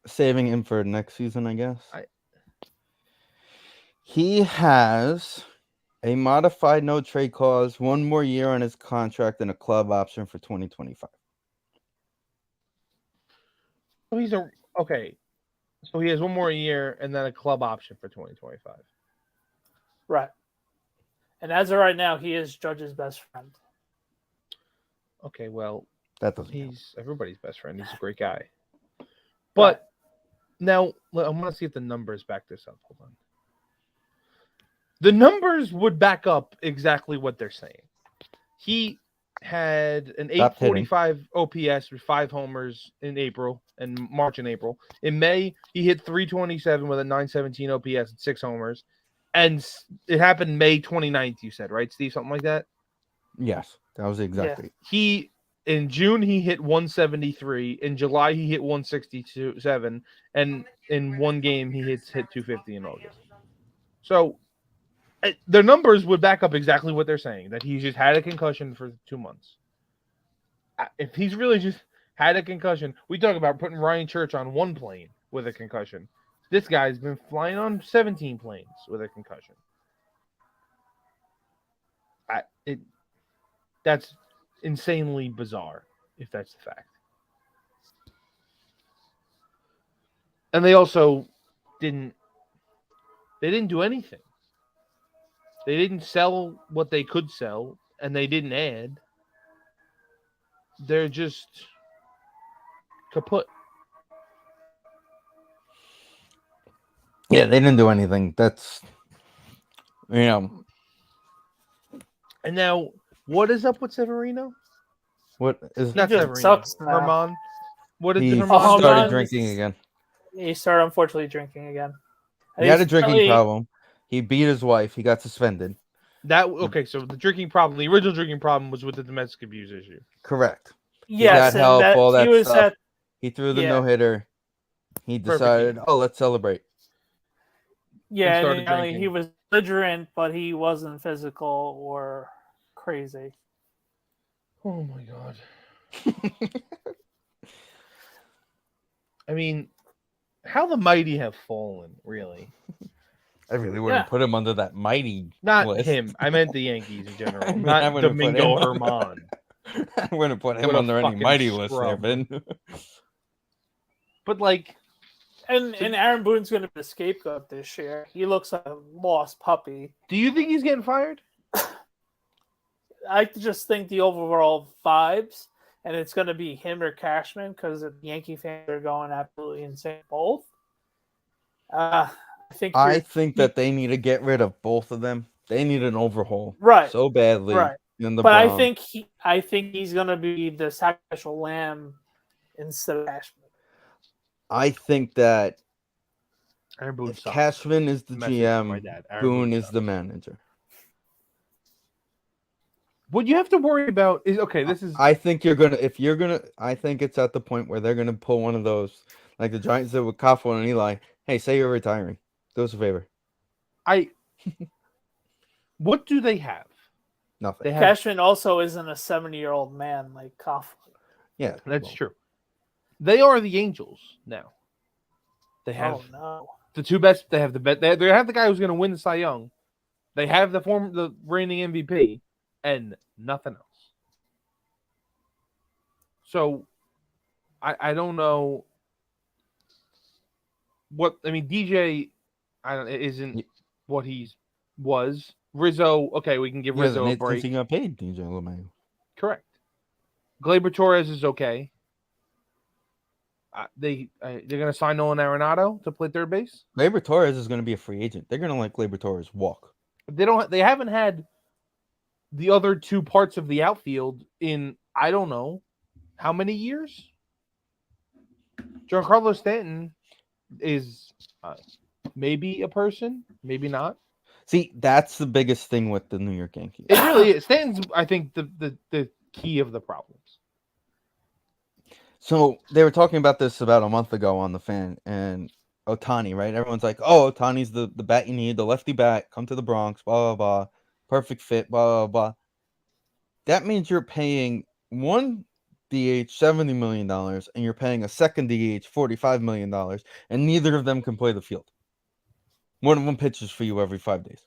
Saving him for next season, I guess. He has a modified no trade clause, one more year on his contract, and a club option for 2025. So okay. So he has one more year and then a club option for 2025. Right. And as of right now, he is Judge's best friend. Okay, well, that doesn't. He's everybody's best friend. He's a great guy. But now I'm going to see if the numbers back this up. Hold on. The numbers would back up exactly what they're saying. He had an 845 OPS with 5 homers in March and April. In May, he hit 327 with a 917 OPS and 6 homers. And it happened May 29th, you said, right, Steve? Something like that? Yes, that was exactly. Yeah. In June, he hit 173. In July, he hit 167. And in one game, he hit 250 in August. So their numbers would back up exactly what they're saying, that he's just had a concussion for 2 months. If he's really just had a concussion, we talk about putting Ryan Church on 1 plane with a concussion. This guy's been flying on 17 planes with a concussion. That's insanely bizarre, if that's the fact. And they also didn't do anything. They didn't sell what they could sell, and they didn't add. They're just kaput. Yeah, they didn't do anything. That's, And now, what is up with Severino? What is not Severino? Sucks now. Herman. What is he Herman? started drinking again. He started, unfortunately, drinking again. He had a drinking problem. He beat his wife. He got suspended. So the drinking problem, the original drinking problem was with the domestic abuse issue. Correct. Yes, he got help, all that stuff. He threw the Yeah. no-hitter. He decided, game. oh, let's celebrate. Yeah, started and apparently he drinking. was belligerent, but he wasn't physical or crazy. Oh my god. I mean, how the mighty have fallen, really. I really wouldn't put him under that mighty Not list. him. I meant the Yankees in general. I mean, not I wouldn't put Domingo him Herman. I wouldn't put him What a under any fucking mighty list there, scrub. Ben. But like, And Aaron Boone's going to be the scapegoat this year. He looks like a lost puppy. do you think he's getting fired? I just think the overall vibes, and it's going to be him or Cashman because the Yankee fans are going absolutely insane both. I think that they need to get rid of both of them. They need an overhaul, right so badly. right. In the But Bronx. I think he's going to be the sacrificial lamb instead of Cashman. I think that Aaron Boone if sucks. Cashman is the Message from my GM, dad. Aaron Boone is sucks. the manager. What you have to worry about is this is. I think I think it's at the point where they're gonna pull one of those, like the Giants did with Kafka and Eli. Hey, say you're retiring. Do us a favor. What do they have? Nothing. They have. Cashman also isn't a 70-year-old man like Coughlin. Yeah, That's true. They are the Angels now. They have the two best. They have the best. They have the guy who's going to win the Cy Young. They have the reigning MVP, and nothing else. So, I don't know what I mean. DJ, isn't what he was. Rizzo, okay, we can give Rizzo a break. He got paid, DJ LeMahieu. Correct. Gleyber Torres is okay. They're going to sign Nolan Arenado to play third base. Gleyber Torres is going to be a free agent. They're going to let Gleyber Torres walk. They haven't had the other two parts of the outfield in I don't know how many years. Giancarlo Stanton is maybe a person, maybe not. See, that's the biggest thing with the New York Yankees. It really is. Stanton's, I think, the key of the problems. So they were talking about this about a month ago on the Fan and Ohtani, right? Everyone's like, "Oh, Ohtani's the bat you need, the lefty bat. Come to the Bronx, blah blah blah, perfect fit, blah blah blah." That means you're paying one DH $70 million, and you're paying a second DH $45 million, and neither of them can play the field. One of them pitches for you every 5 days.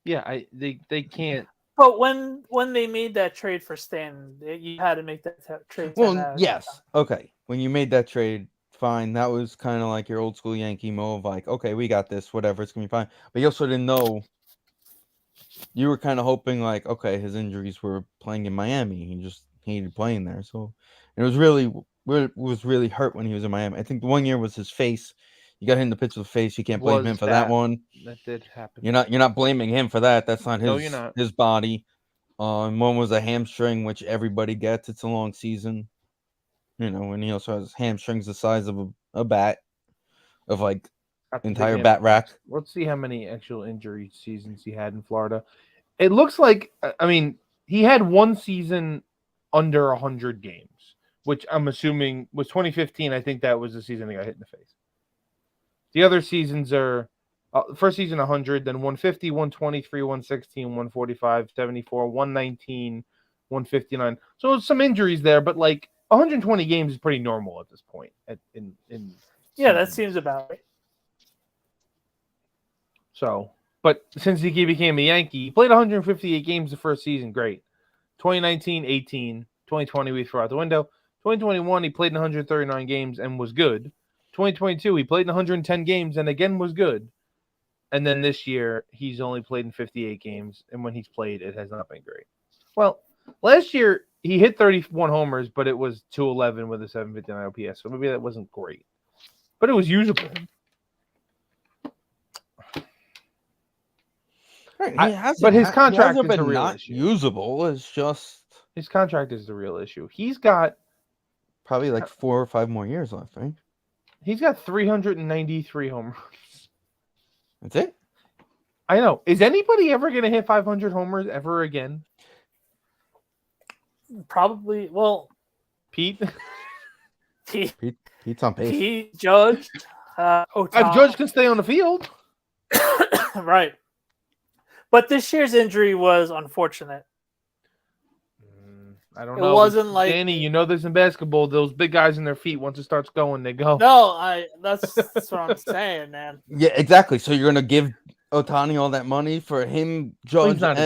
Yeah, they can't. But when they made that trade for Stanton, you had to make that trade. Well, yes, okay. When you made that trade, fine. That was kind of like your old school Yankee move, like, okay, we got this, whatever, it's gonna be fine. But you also didn't know. You were kind of hoping, like, okay, his injuries were playing in Miami. He just hated playing there, so it was really hurt when he was in Miami. I think the 1 year was his face. You got hit in the pitch with the face. You can't blame him for that one. That did happen. You're not blaming him for that. That's not his. No, you're not. His body. And one was a hamstring, which everybody gets. It's a long season. And he also has hamstrings the size of a bat, of like entire bat rack. Let's see how many actual injury seasons he had in Florida. It looks like, I mean, he had one season under 100 games, which I'm assuming was 2015. I think that was the season he got hit in the face. The other seasons are first season 100, then 150, 123, 116, 145, 74, 119, 159. So some injuries there, but like 120 games is pretty normal at this point. Yeah, that seems about right. So, but since he became a Yankee, he played 158 games the first season. Great. 2019, 18. 2020, we threw out the window. 2021, he played in 139 games and was good. 2022, he played in 110 games and again was good. And then this year, he's only played in 58 games, and when he's played, it has not been great. Well, last year, he hit 31 homers, but it was 211 with a 759 OPS, so maybe that wasn't great. But it was usable. But his contract is the real issue. Usable. It's just his contract is the real issue. He's got probably like 4 or 5 more years left, right? He's got 393 home runs. That's it? I know. Is anybody ever going to hit 500 homers ever again? Probably. Well, Pete? Pete's on pace. Pete, Judge, If Otani. Judge can stay on the field, Right. But this year's injury was unfortunate. I don't It know. wasn't like Danny, you know this in basketball, those big guys in their feet, once it starts going, they go. No, that's what I'm saying, man. Yeah, exactly. So you're gonna give Otani all that money for him, Judge, not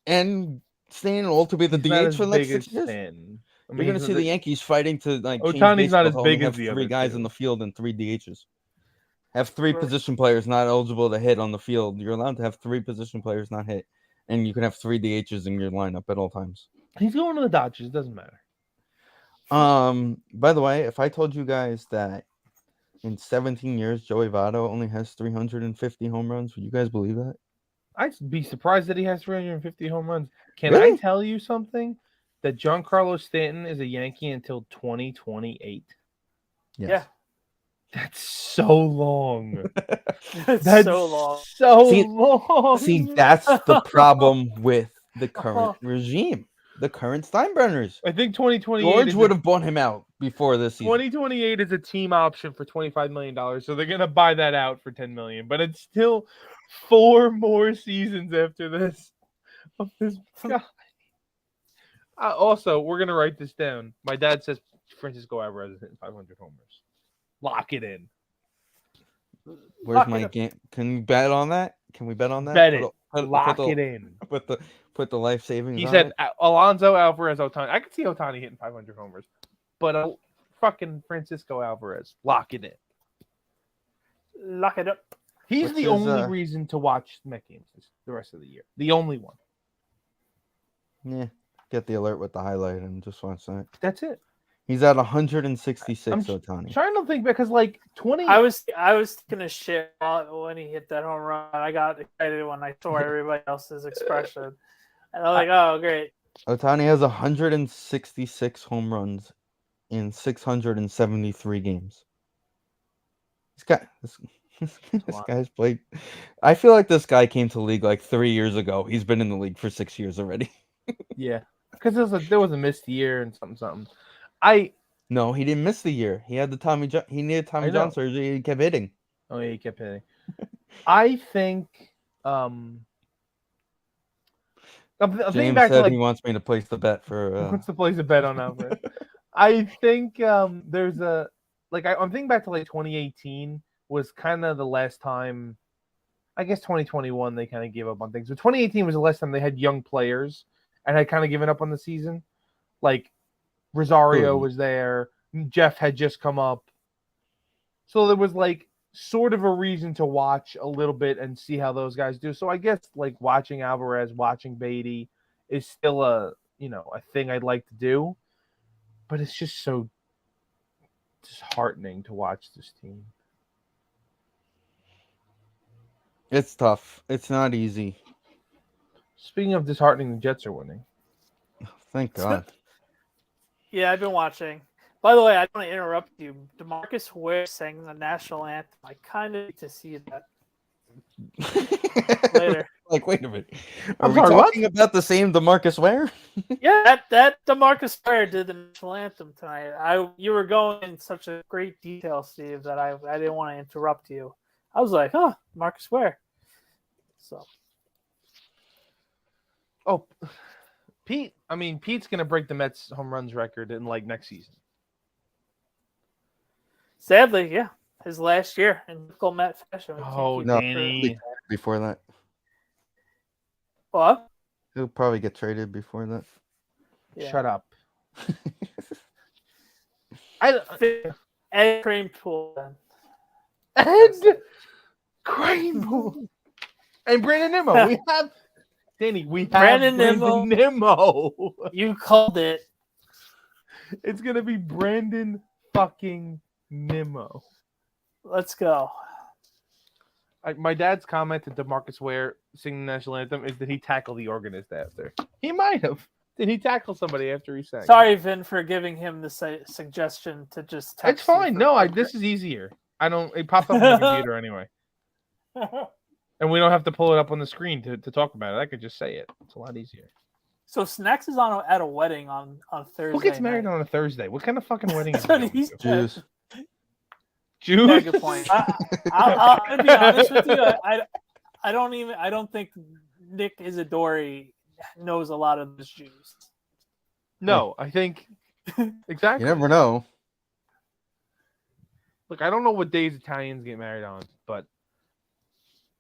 and Stan all to be the He's not DH as for the next big 6 as years? Stanton. I You're mean, gonna he's see not the the- Yankees fighting to like change Ohtani's not baseball as to only big as have the 3 other guys two. in the field and 3 DHs. Have 3 Right. position players not eligible to hit on the field. You're allowed to have 3 position players not hit, and you can have 3 DHs in your lineup at all times. He's going to the Dodgers. It doesn't matter. By the way, if I told you guys that in 17 years Joey Votto only has 350 home runs, would you guys believe that? I'd be surprised that he has 350 home runs. Can Really? I tell you something? That Giancarlo Stanton is a Yankee until 2028. Yes. Yeah. That's so long. It's That's so long. So See- long. See, that's the problem with the current regime, the current Steinbrenners. I think 2028 George is would have bought him out before this season. 2028 is a team option for $25 million. So they're gonna buy that out for $10 million. But it's still 4 more seasons after this of this guy. Also, we're gonna write this down. My dad says Francisco Alvarez is hitting 500 homers. Lock it in. Where's Lock my it up. game? Can we bet on that? Can we bet on that? Bet Put it. a- put- Lock put the- it in. Put the life savings. He on said it? Alonso, Alvarez, Otani. I could see Otani hitting 500 homers, but fucking Francisco Alvarez, lock it in. Lock it up. He's Which the is, only reason to watch Met games the rest of the year. The only one. Yeah. Get the alert with the highlight and just watch that. That's it. He's at 166. I'm Otani. Trying to think because like 20. I was gonna shit when he hit that home run. I got excited when I saw everybody else's expression, and I'm like, "Oh, great!" Otani has 166 home runs in 673 games. This guy's played. I feel like this guy came to the league like 3 years ago. He's been in the league for 6 years already. Yeah, because there was a missed year and something. No, he didn't miss the year. He had the Tommy John. He needed Tommy I know. John surgery. He kept hitting. Oh yeah, he kept hitting. I think. I'm thinking James back said to like he wants me to place the bet for. what's the place to bet on Alvarez? I think there's a I'm thinking back to like 2018 was kind of the last time. I guess 2021 they kind of gave up on things, but 2018 was the last time they had young players and had kind of given up on the season. Like Rosario was there, Jeff had just come up, so there was like sort of a reason to watch a little bit and see how those guys do. So I guess like watching Alvarez, watching Beatty is still a thing I'd like to do, but it's just so disheartening to watch this team. It's tough. It's not easy. Speaking of disheartening, the Jets are winning. Thank God. Yeah, I've been watching. By the way, I don't want to interrupt you. DeMarcus Ware sang the national anthem. I kind of need to see that later. Like, wait a minute. Are I'm we sorry, what? talking about the same DeMarcus Ware? Yeah, that DeMarcus Ware did the national anthem tonight. You were going in such a great detail, Steve, that I didn't want to interrupt you. I was like, "Huh, Marcus Ware." So, Pete's gonna break the Mets home runs record in like next season. sadly, yeah, his last year in typical Met fashion. Oh, No. Danny. Before that. What? He'll probably get traded before that. Yeah. Shut up. Ed Cream Pool. Then. Ed Crane and Brandon Nimmo. We have Danny. We have Brandon Nimmo. You called it. It's gonna be Brandon fucking Nimmo. Let's go. My dad's comment to DeMarcus Ware singing the national anthem is that he tackled the organist after. He might have. Did he tackle somebody after he sang? Sorry, Vin, for giving him the suggestion to just text. It's fine. you No, for- this is easier. It pops up on the computer anyway. And we don't have to pull it up on the screen to talk about it. I could just say it. It's a lot easier. So Snacks is at a wedding on Thursday. Who gets married night. on a Thursday? What kind of fucking wedding is That's he what going he to? said. Jews. Jews? Yeah, good point. I'll be honest with you. I don't think Nick Isadori knows a lot of those Jews. No, I think exactly. You never know. Look, I don't know what days Italians get married on, but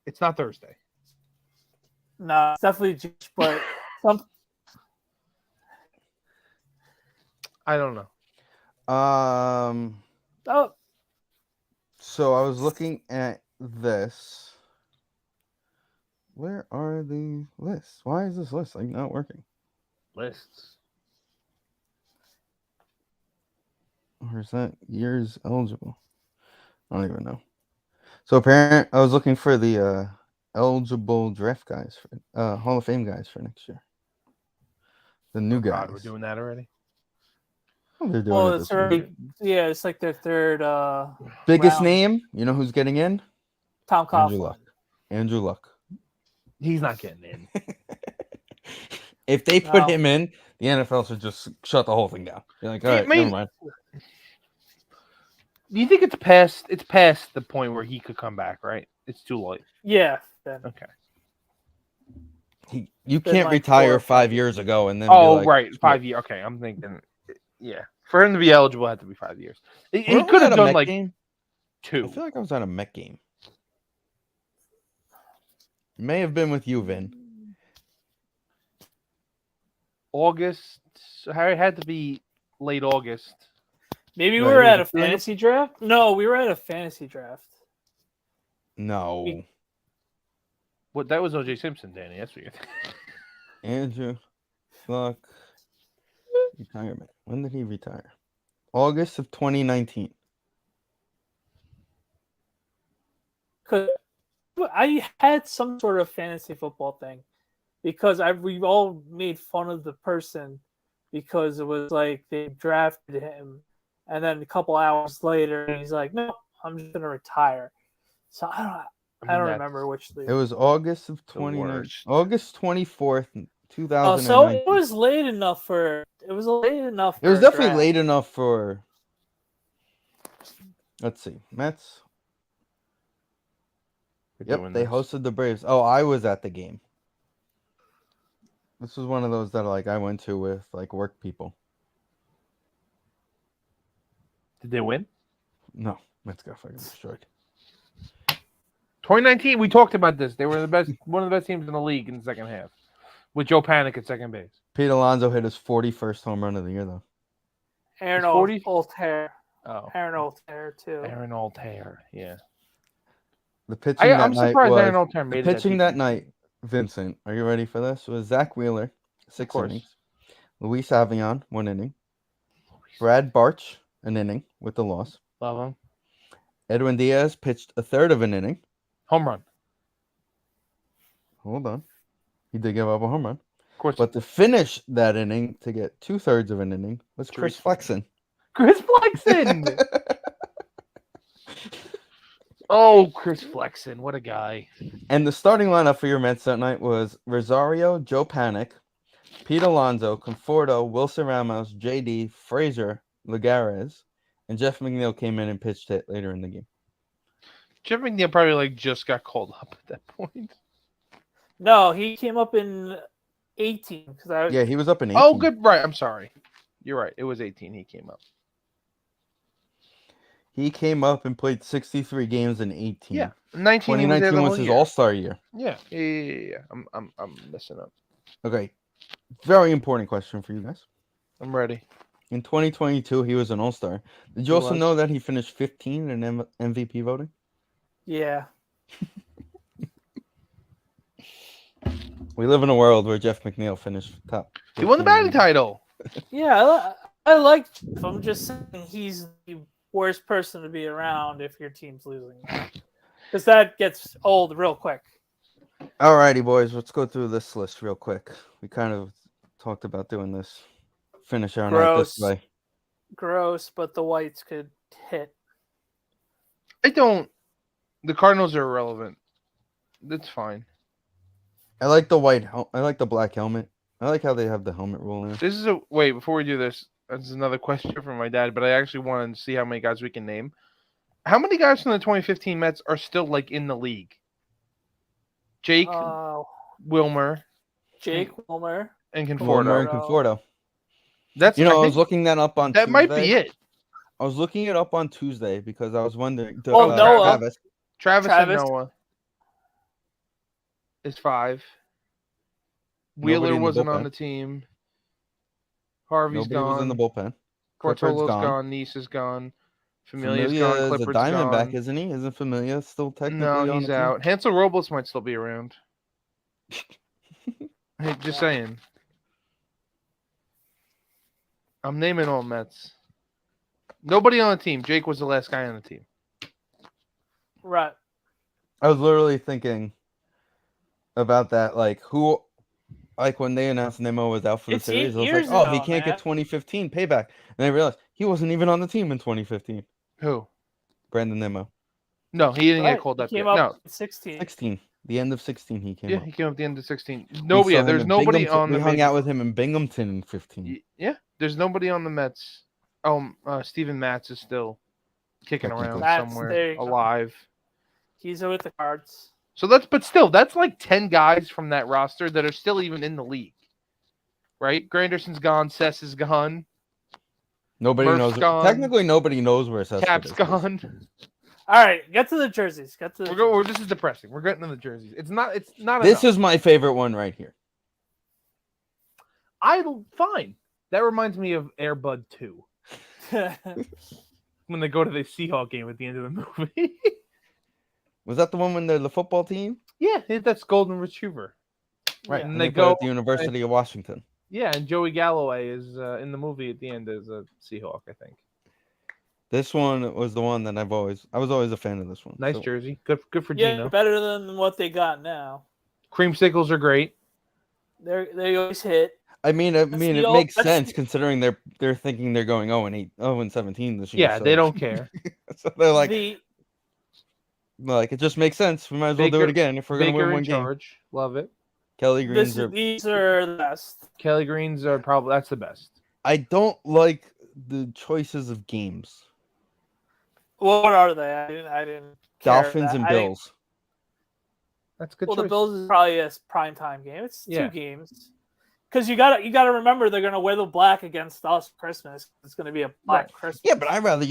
it's not Thursday. No, it's definitely Jewish, but some. I don't know. Oh, So I was looking at this. Where are the lists? Why is this list like not working? Lists. Or is that years eligible? I don't even know. So apparently, I was looking for the eligible draft guys for Hall of Fame guys for next year. The new guys. God, we're doing that already. Oh, they're doing well, it it's this already. week. Yeah, it's like their third. Biggest round. name. You know who's getting in? Tom Andrew Coughlin. Luck. Andrew Luck. He's not getting in. If they put No. him in, the NFL should just shut the whole thing down. You're like, all I right, mean- never mind. Do you think it's past the point where he could come back, right? It's too late. Yeah. Then. Okay. You Been can't like 4 retire or 5 5 years ago and then be Oh, like, right. 5 years. Okay, I'm thinking. Yeah. For him to be eligible, it had to be 5 years. He Where could was I have at a done Met like game? 2. I feel like I was at a Met game. May have been with you, Vin. August. So Harry had to be late August. Maybe we Right, were was at it a during the- fantasy draft. No, we were at a fantasy draft. No. What? That was OJ Simpson, Danny. That's what you're thinking. Andrew Luck retirement. When did he retire? August of 2019. Cause I had some sort of fantasy football thing because we've all made fun of the person because it was like they drafted him and then a couple hours later he's like, no, I'm just gonna retire. So I don't remember which league. It was August of The 2019. worst. August 24th, Oh, 2019. so it was late enough for. It was late enough. It was for a definitely draft. late enough for. Let's see. Mets. We're Yep, doing they this. hosted the Braves. Oh, I was at the game. This was one of those that like I went to with like work people. Did they win? No, Mets got fucking destroyed. 2019. We talked about this. They were the best, one of the best teams in the league in the second half, with Joe Panic at second base. Pete Alonso hit his 41st home run of the year though. Aaron It's 40? Altair. Oh, Aaron Altair too. Aaron Altair. Yeah. The pitching that I'm night surprised was Aaron Altair made the it. pitching that night. Vincent, are you ready for this? Was Zach Wheeler, 6 course. innings. Luis Avion, 1 inning. Brad Barch, an inning with the loss. Love him. Edwin Diaz pitched a third of an inning. Home run. Hold on. He did give up a home run. Of course. But to finish that inning, to get 2/3 of an inning, was Chris Chris Flexen. Chris Flexen. Oh, Chris Flexen. What a guy. And the starting lineup for your Mets that night was Rosario, Joe Panic, Pete Alonso, Conforto, Wilson Ramos, JD, Frazier, Lagares, and Jeff McNeil came in and pitched hit later in the game. Jeff McNeil probably like just got called up at that point. No, he came up in 18 because Yeah, he was up in 18. Oh, good. Right. I'm sorry. You're right. It was 18. He came up. He came up and played 63 games in 18. Yeah. 19. He was there 2019 the was whole his year. All-Star year. Yeah. I'm messing up. Okay. Very important question for you guys. I'm ready. In 2022, he was an All-Star. Did you He also was. know that he finished 15 in MVP voting? yeah. We live in a world where Jeff McNeil finished top. He won the 15. batting title. Yeah, I like. I'm just saying he's the worst person to be around if your team's losing, because that gets old real quick. Alrighty, boys. Let's go through this list real quick. We kind of talked about doing this. Finish our night this Gross. way. Gross, but the Whites could hit. I don't. The Cardinals are irrelevant. That's fine. I like the white. I like the black helmet. I like how they have the helmet rule now. This is a wait. Before we do this, this is another question from my dad. But I actually wanted to see how many guys we can name. How many guys from the 2015 Mets are still like in the league? Jake, Wilmer, Wilmer, and Conforto. Wilmer and Conforto. That's I was looking that up on that Tuesday. might be it. I was looking it up on Tuesday because I was wondering. Noah. Travis and Noah is 5. Wheeler wasn't on the team. Harvey's Nobody gone. was in the bullpen. Portolo's gone. Nice is gone. Familia's Familia gone. is a Clifford's Diamondback, gone. isn't he? Isn't Familia still technically No, on he's the team? out. Hansel Robles might still be around. Hey, just saying. I'm naming all Mets. Nobody on the team. Jake was the last guy on the team. Right. I was literally thinking about that, like when they announced Nemo was out for the series, I was like, oh, he can't get 2015 payback. And I realized he wasn't even on the team in 2015. Who? Brandon Nemo. No, he didn't get called up yet. No, 16. The end of 16 he came up. Yeah, he came up at the end of 16. There's nobody on the We hung out with him in Binghamton in 15. Yeah, there's nobody on the Mets. Steven Matz is still kicking around somewhere alive. He's with the Cards. So that's like 10 guys from that roster that are still even in the league. Right? Granderson's gone, Sess is gone. Nobody Murph's knows. gone. Technically, nobody knows where Sess Cap's gone. All right, get to the jerseys. This is depressing. We're getting to the jerseys. It's not. This enough. Is my favorite one right here. Fine. That reminds me of Air Bud 2. When they go to the Seahawk game at the end of the movie. Was that the one when they're the football team? Yeah, that's Golden Retriever. Right, yeah. and they go at the University of Washington. Yeah, and Joey Galloway is in the movie at the end as a Seahawk, I think. This one was the one that I was always a fan of this one. Nice jersey. Good for Gino. Yeah, better than what they got now. Creamsicles are great. They always hit. I mean, it makes sense considering they're thinking they're going 0-8, 0-17 this year. Yeah, they don't care. So they're like, it just makes sense. We might as well do it again if we're going to win one game. Love it. Kelly Greens these are the best. Kelly Greens are that's the best. I don't like the choices of games. What are they? I didn't. Dolphins and Bills. That's good. Well, the Bills is probably a primetime game. It's 2 games. Because you gotta remember they're gonna wear the black against us for Christmas. It's gonna be a black Christmas. Yeah, but I'd rather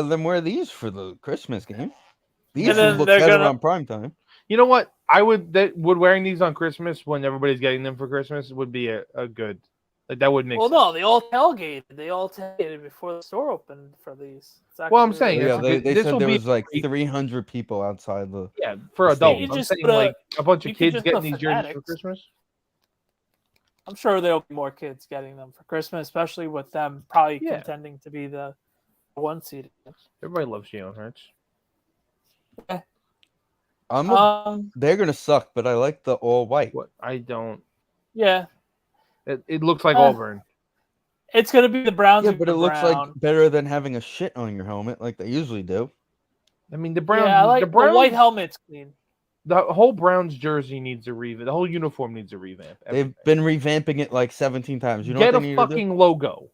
them wear these for the Christmas game. These would look better on primetime. You know what? Would wearing these on Christmas when everybody's getting them for Christmas would be a good. Like that would make sense. No, they all tailgated. They all tailgated before the store opened for these. Well, I'm saying they said there was like 300 people outside the. Yeah, for adults. I'm saying like a bunch of kids getting these jerseys for Christmas. I'm sure there'll be more kids getting them for Christmas, especially with them probably contending to be the 1 seed. Everybody loves Jalen Hurts. They're gonna suck, but I like the all white. What I don't. Yeah. It looks like Auburn. It's gonna be the Browns. Yeah, but it looks like better than having a shit on your helmet like they usually do. I mean, the Browns. Yeah, I like the Browns, white helmet's clean. The whole Browns jersey needs a revamp. The whole uniform needs a revamp. They've been revamping it like 17 times. You know Get what they need to do? a fucking logo.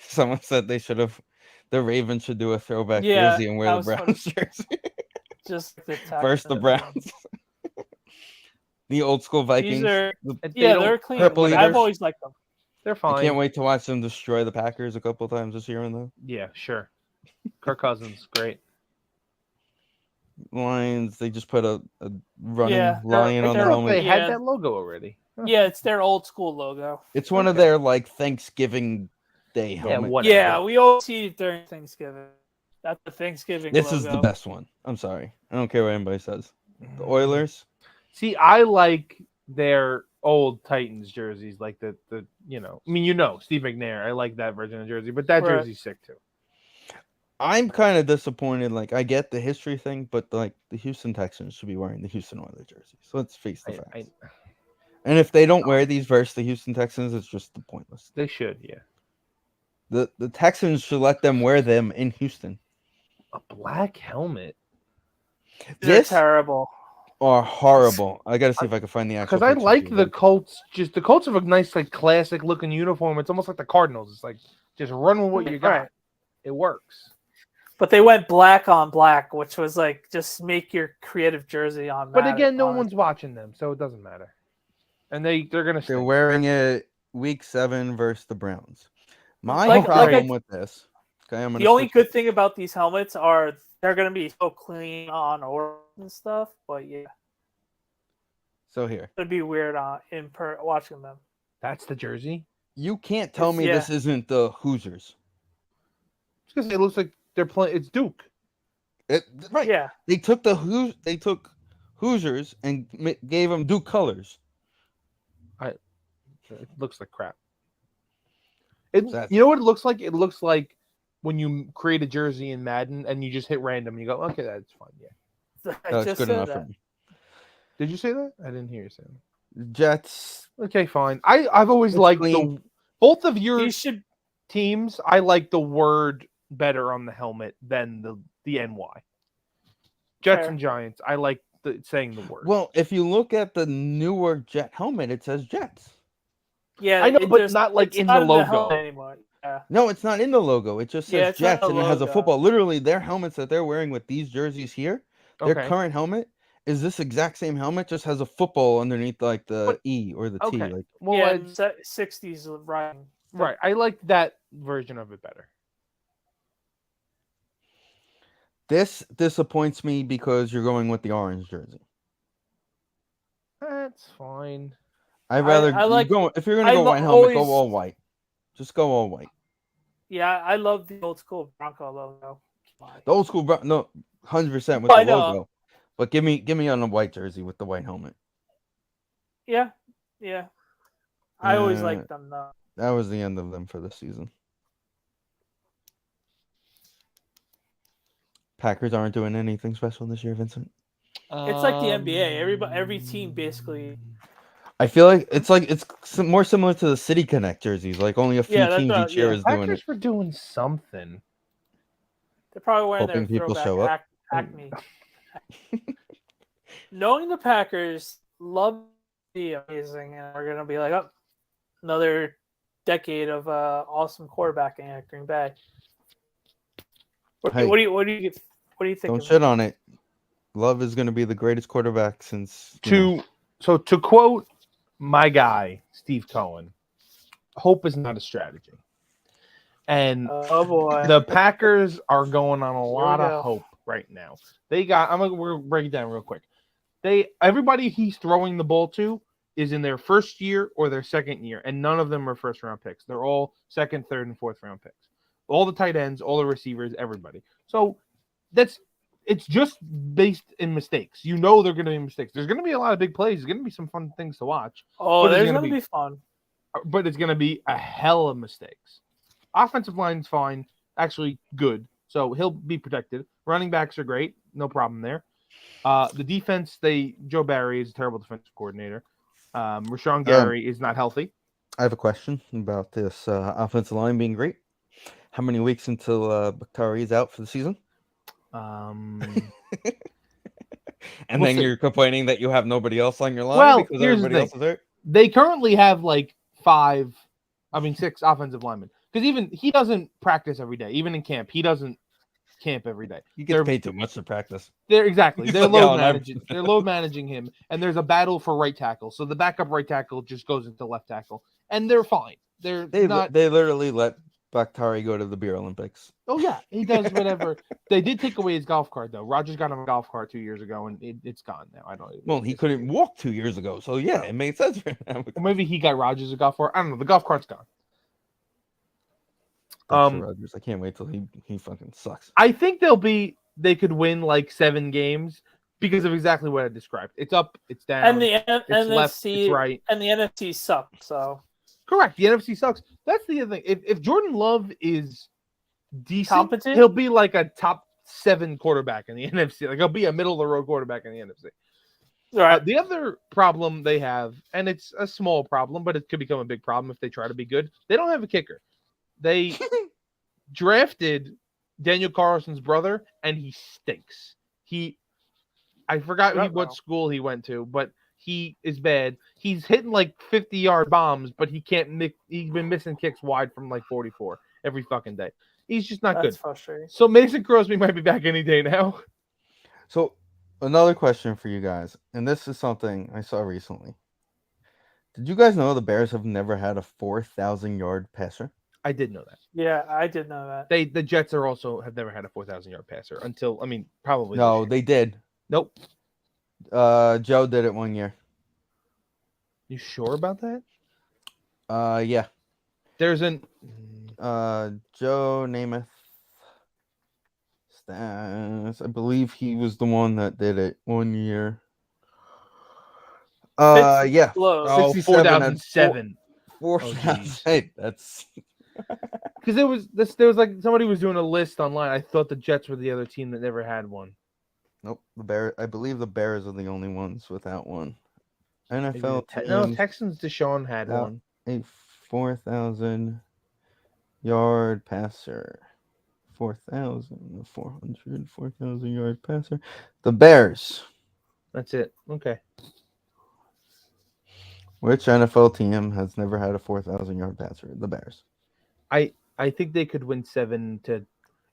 Someone said the Ravens should do a throwback jersey and wear the Browns jersey. Just first the Browns. The old school Vikings. They're clean. I've always liked them. They're fine. I can't wait to watch them destroy the Packers a couple times this year, though. Yeah, sure. Kirk Cousins, great. Lions, they just put a running lion on their helmet. They had that logo already. Yeah, it's their old school logo. It's one of their like Thanksgiving Day helmets. Yeah, we all see it during Thanksgiving. That's the Thanksgiving This logo. is the best one. I'm sorry. I don't care what anybody says. The Oilers. See, I like their old Titans jerseys, like the I mean, Steve McNair. I like that version of jersey, but that jersey's sick too. I'm kind of disappointed. Like, I get the history thing, but like the Houston Texans should be wearing the Houston Oilers jerseys. So let's face the facts. And if they don't wear these versus the Houston Texans, it's just pointless. They should, yeah. The Texans should let them wear them in Houston. A black helmet. They're terrible. are horrible. I gotta see if I can find the actual. Because I pictures like here. the Colts. Just the Colts have a nice, like, classic looking uniform. It's almost like the Cardinals. It's like just run with what you got. Right. It works. But they went black on black, which was like just make your creative jersey on. But again, no one's watching them, so it doesn't matter. And they're gonna. They're Stink. wearing it week 7 versus the Browns. My Like- problem like with this. Okay, I'm gonna. The only switch- good thing about these helmets are they're gonna be so clean on or and stuff. But yeah, So here, it'd be weird watching them. That's the jersey. you can't tell me Yeah. this isn't the Hoosiers. Because it looks like they're playing. It's Duke. Right. Yeah, They took Hoosiers and gave them Duke colors. It looks like crap. It. That's- You know what it looks like? It looks like when you create a jersey in Madden and you just hit random. And you go, okay, that's fine. Yeah. I That's just good said enough that. for me. Did you say that? I didn't hear you say that. Jets. Okay, fine. I've always It's liked clean. both of your You should. teams. I like the word better on the helmet than the NY. Jets Fair. and Giants. I like saying the word. Well, if you look at the newer Jet helmet, it says Jets. Yeah, I know, but there's- not like it's in not the logo. helmet anymore. Yeah. No, it's not in the logo. It just Yeah, says it's not Jets the and it has a logo. football. Literally, their helmets that they're wearing with these jerseys here, their Okay. current helmet is this exact same helmet, just has a football underneath like the But- E or the T. Okay. Like Well, Yeah, it's- 60s riding. right. I like that version of it better. this disappoints me because you're going with the orange jersey. That's fine. I'd rather I like- if you're gonna go I've white helmet, go always- all white. Just go all white. Yeah, I love the old school Bronco logo. The old school, no, 100% with I the know. logo. But give me on a white jersey with the white helmet. Yeah, yeah. I always Uh, liked them though. That was the end of them for this season. Packers aren't doing anything special this year, Vincent. It's like the NBA. Every team basically. I feel like it's more similar to the City Connect jerseys. Like only a few Yeah, that's teams what- each year yeah. is doing Packers it. were doing something. They're probably wearing Hoping their people throwback show up. Acme. Knowing the Packers love to be amazing, and we're gonna be like, oh, another decade of awesome quarterbacking at Green Bay. What, Hey. what do you think? Don't of shit on it. Love is going to be the greatest quarterback since To quote my guy Steve Cohen, hope is not a strategy. And Oh boy. the Packers are going on a we lot go. of hope right now. We're gonna break it down real quick. Everybody he's throwing the ball to is in their first year or their second year, and none of them are first round picks. They're all second, third, and fourth round picks. All the tight ends, all the receivers, everybody. So it's just based in mistakes. You know they're gonna be mistakes. There's gonna be a lot of big plays. There's gonna be some fun things to watch. Oh, But it's there's gonna gonna be- be fun. But it's going to be a hell of mistakes. Offensive line's fine, actually good, so he'll be protected. Running backs are great, no problem there. The defense, Joe Barry is a terrible defensive coordinator. Rashawn Gary is not healthy. I have a question about this offensive line being great. How many weeks until Bakhtari is out for the season? Um, And We'll then see. you're complaining that you have nobody else on your line Well, because here's the everybody else is hurt? they currently have like 6 offensive linemen because even he doesn't practice every day. Even in camp, he doesn't camp every day. You They're- get paid too much to practice. They're exactly. He's They're like load yelling at managing. They're load managing him, and there's a battle for right tackle. So the backup right tackle just goes into left tackle, and they're fine. They're not. They literally let Bakhtari go to the Beer Olympics. Oh yeah, he does whatever. They did take away his golf cart though. Rogers got him a golf cart 2 years ago, and it's gone now. I don't. Well, he couldn't walk 2 years ago, so yeah, it made sense for him. Or maybe he got Rogers a golf cart. I don't know. The golf cart's gone. Rodgers, I can't wait till he fucking sucks. I think they could win like 7 games because of exactly what I described. It's up, it's down, And the it's NFC left, it's right. and the NFC sucks. So Correct. The NFC sucks. That's the other thing. If Jordan Love is decent, Competent? he'll be like a top 7 quarterback in the NFC. Like he'll be a middle of the road quarterback in the NFC. all right. The other problem they have, and it's a small problem, but it could become a big problem if they try to be good. They don't have a kicker. They drafted Daniel Carlson's brother, and he stinks. I forgot what Ruh-roh. school he went to, but he is bad. He's hitting like 50-yard bombs, but he can't make. He's been missing kicks wide from like 44 every fucking day. He's just not That's good. frustrating. So Mason Crosby might be back any day now. So another question for you guys, and this is something I saw recently. Did you guys know the Bears have never had a 4,000-yard passer? I did know that. Yeah, I did know that. The Jets have never had a 4,000-yard passer until probably. No, this year. they did. Nope. Joe did it one year. You sure about that? Yeah. There's an Joe Namath. Stats. I believe he was the one that did it one year. Yeah. Low. 4,007. 4,000. geez. Hey, that's Because there was like somebody was doing a list online. I thought the Jets were the other team that never had one. nope. The Bears. I believe the Bears are the only ones without one. NFL. No, Texans Deshaun had without one. A 4,000-yard passer. 4,000 passer. The Bears. That's it. Okay. Which NFL team has never had a 4,000-yard passer? The Bears. I think they could win 7 to.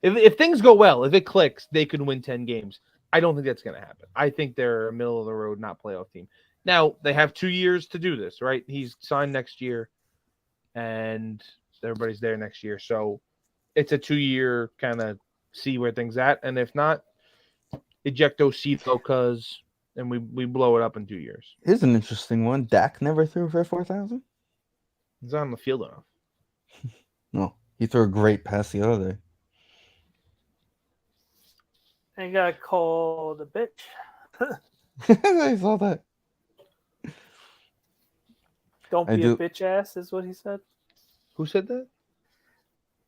If things go well, if it clicks, they could win 10 games. I don't think that's going to happen. I think they're a middle of the road, not playoff team. Now they have 2 years to do this, right? He's signed next year, and everybody's there next year. So it's a 2-year kind of see where things at, and if not, ejecto Cito and we blow it up in 2 years. Here's an interesting one. Dak never threw for 4,000. He's not on the field enough. No, he threw a great pass the other day. And got called a bitch. I saw that. Don't I be do- a bitch ass is what he said. Who said that?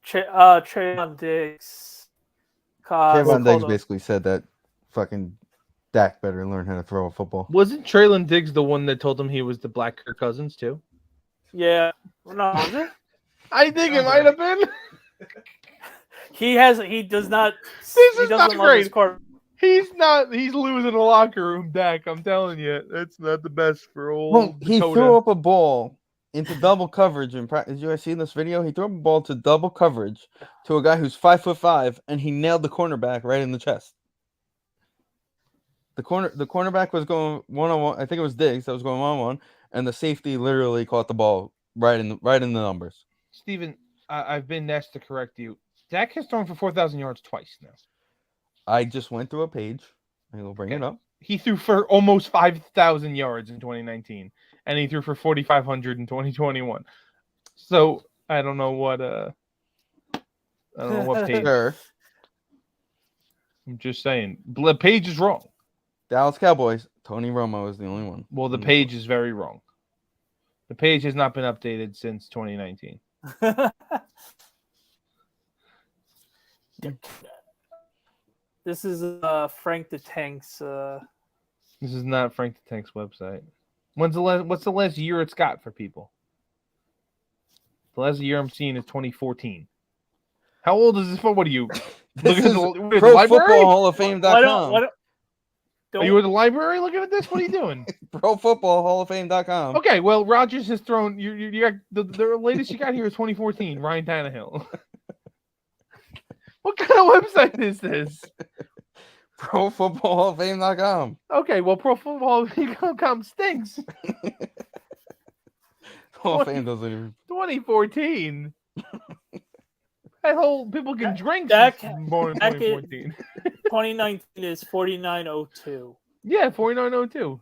Trayvon Diggs. Trayvon Diggs basically said that fucking Dak better learn how to throw a football. Wasn't Traylon Diggs the one that told him he was the Black Kirk Cousins too? Yeah. No, was it? I think it might have been. He does not. This he is doesn't not love great. his quarterback. He's losing the locker room, Dak. I'm telling you, that's not the best for old. Well, he Dakota. threw up a ball into double coverage in practice. Did you guys see this video? He threw up a ball to double coverage to a guy who's 5'5", and he nailed the cornerback right in the chest. The cornerback was going 1-on-1. I think it was Diggs that was going 1-on-1, and the safety literally caught the ball right in the numbers. Steven, I've been asked to correct you. Dak has thrown for 4,000 yards twice now. I just went through a page. I will bring it up. He threw for almost 5,000 yards in 2019, and he threw for 4,500 in 2021. So I don't know what page. Sure. I'm just saying, the page is wrong. Dallas Cowboys. Tony Romo is the only one. Well, the page is very wrong. The page has not been updated since 2019. This is Frank the Tank's. This is not Frank the Tank's website. What's the last year it's got for people? The last year I'm seeing is 2014. How old is this? What are you? This Looking is at the Pro library? Football Hall of Fame.com. Are you at the library looking at this? What are you doing? Pro Football Hall of Fame.com. Okay, well, Rodgers has thrown. You got the latest you got here is 2014. Ryan Tannehill. What kind of website is this? Pro Football Hall of Fame.com. Okay, well, Pro Football Hall.com stinks. Hall of Fame doesn't even. 2014. That whole people can drink. Dak Born in 2014. 2019 is 4902. Yeah, 4902.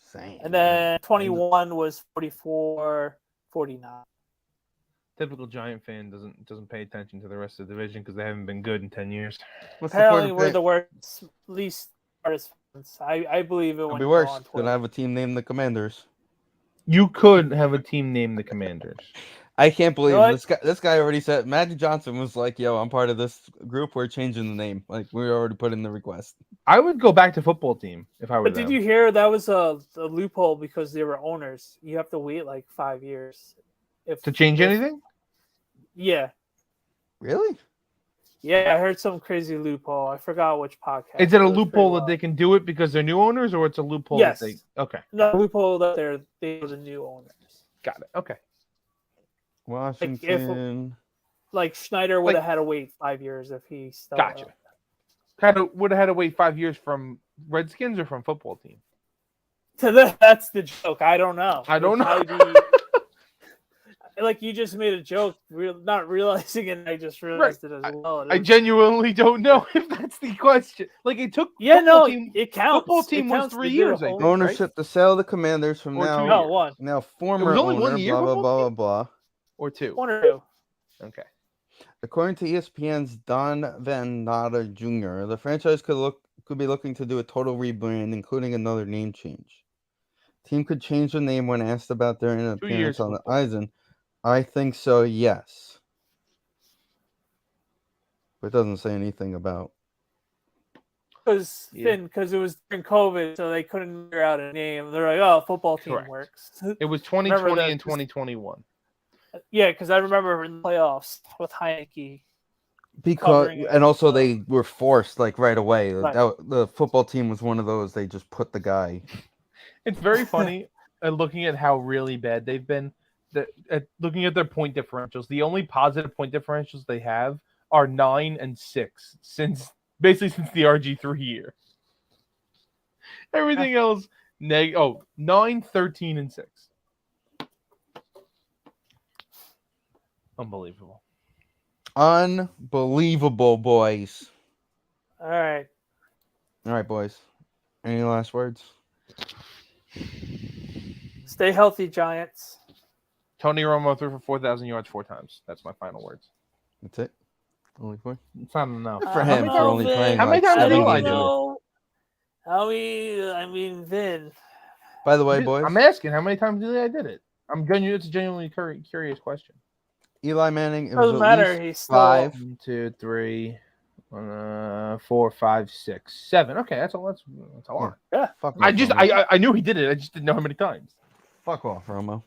Same. And then 21 was 4449. Typical Giant fan doesn't pay attention to the rest of the division because they haven't been good in 10 years. What's the point Apparently, of we're pick? the worst, least hardest fans. I believe it Could when be you worse. go on Could Twitter. have a team named the Commanders. You could have a team named the Commanders. I can't believe You know this guy already said. Magic Johnson was like, "Yo, I'm part of this group. We're changing the name. Like we already put in the request." I would go back to football team if I were But them. did you hear that was a loophole because they were owners? You have to wait like 5 years to change anything? Yeah, Really? Yeah, I heard some crazy loophole. I forgot which podcast. Is it a was pretty loophole that wild. they can do it because they're new owners, or it's a loophole Yes. that they? Okay, No loophole that they were the new owners. got it. Okay, Washington. Like Schneider would have had to wait 5 years if he still. gotcha. Would have had to wait 5 years from Redskins or from football team. That's the joke. I don't know. I don't know. Like you just made a joke, not realizing it. I just realized it as well. I genuinely don't know if that's the question. Like it took. Yeah, no, team, it counts. Football team was 3 years. I think, Ownership, right? the sale of the Commanders from Or 2 now. years. No, one. Now former It was only owner. 1 year, Blah blah blah football blah blah. Or 2. 1 or 2. Okay. According to ESPN's Don Van Natta Jr., the franchise could be looking to do a total rebrand, including another name change. Team could change the name when asked about their appearance on the Eisen. I think so, yes. But it doesn't say anything about. Because it was during COVID, so they couldn't figure out a name. They're like, "Oh, football team works." It was 2020 and 2021. Yeah, because I remember in the playoffs with Heineke. And also they were forced right away. Right. The football team was one of those. They just put the guy. It's very funny looking at how really bad they've been. Looking at their point differentials, the only positive point differentials they have are 9 and 6 since the RG3 year. Everything else 9, 13, and 6. Unbelievable, boys. All right, boys. Any last words? Stay healthy, Giants. Tony Romo threw for 4,000 yards 4 times. That's my final words. That's it? Only 4? It's not enough. For him, for only playing how many times did Eli do it? I mean, Vin. By the way, boys. I'm asking how many times did I did it? It's a genuinely curious question. Eli Manning, it doesn't was matter. Least He's still 5. 1, 2, 3, 4, 5, 6, 7. Okay, that's a lot. Yeah. Fuck I off, knew he did it. I just didn't know how many times. Fuck off, Romo.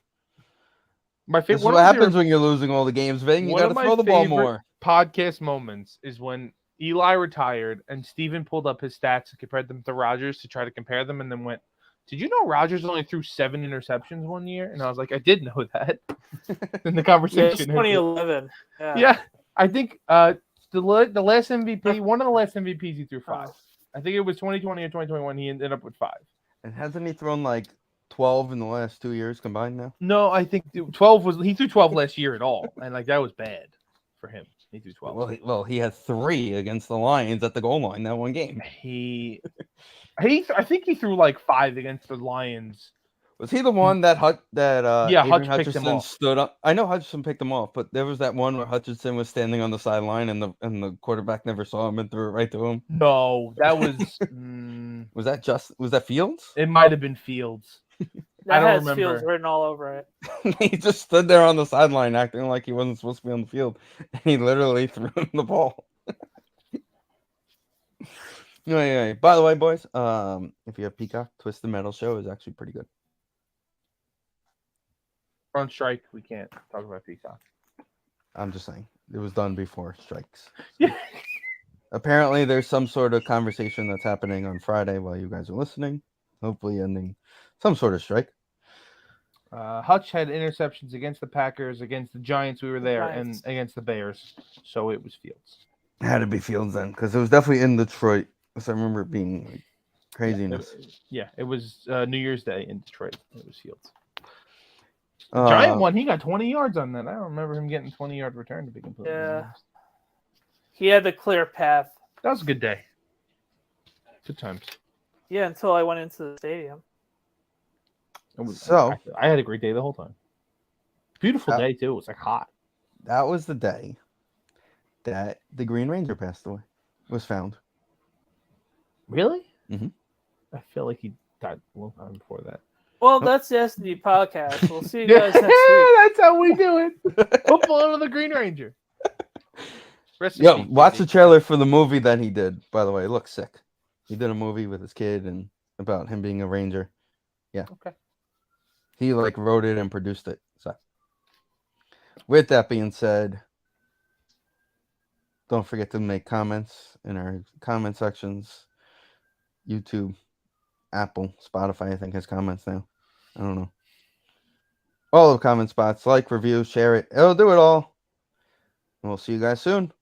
My favorite. This is what happens when you're losing all the games, Ving. You got to throw the ball more. Podcast moments is when Eli retired and Steven pulled up his stats and compared them to Rodgers to try to compare them, and then went, "Did you know Rodgers only threw 7 interceptions 1 year?" And I was like, "I did know that." In the conversation, 2011. Yeah, I think the last MVP, one of the last MVPs, he threw 5. I think it was 2020 or 2021. He ended up with 5. And hasn't he thrown 12 in the last 2 years combined now? No, I think 12 he threw 12 last year at all, and that was bad for him. He threw 12. Well, he had 3 against the Lions at the goal line that one game. I think he threw 5 against the Lions. Was he the one that Hutch Hutchinson picked him off. stood up? I know Hutchinson picked him off, but there was that one where Hutchinson was standing on the sideline and the quarterback never saw him and threw it right to him. No, that was was that Fields? It might have been Fields. That I don't has remember. Fields written all over it. He just stood there on the sideline acting like he wasn't supposed to be on the field. And he literally threw him the ball. Anyway, by the way, boys, if you have Peacock, Twisted Metal Show is actually pretty good. We're on strike. We can't talk about Peacock. I'm just saying. It was done before strikes. Yeah. Apparently, there's some sort of conversation that's happening on Friday while you guys are listening. Hopefully ending some sort of strike. Hutch had interceptions against the Packers, against the Giants. We were there, and against the Bears. So it was Fields. It had to be Fields then, because it was definitely in Detroit. Because I remember it being craziness. It was New Year's Day in Detroit. It was Fields. Giant one, he got 20 yards on that. I don't remember him getting 20-yard return to be completely honest. He had the clear path. That was a good day. Good times. Yeah, until I went into the stadium. I had a great day the whole time. Beautiful day too. It was hot. That was the day that the Green Ranger passed away. Was found. Really? Mm-hmm. I feel like he died a long time before that. Well, that's the Sndpodcast. We'll see you guys next week. That's how we do it. Football under the Green Ranger. Watch the trailer for the movie that he did. By the way, it looks sick. He did a movie with his kid and about him being a ranger. Yeah. Okay. He wrote it and produced it. So, with that being said, Don't forget to make comments in our comment sections. YouTube, Apple, Spotify, I think has comments now. I don't know. All the comment spots. Like, review, share it. It'll do it all. And we'll see you guys soon.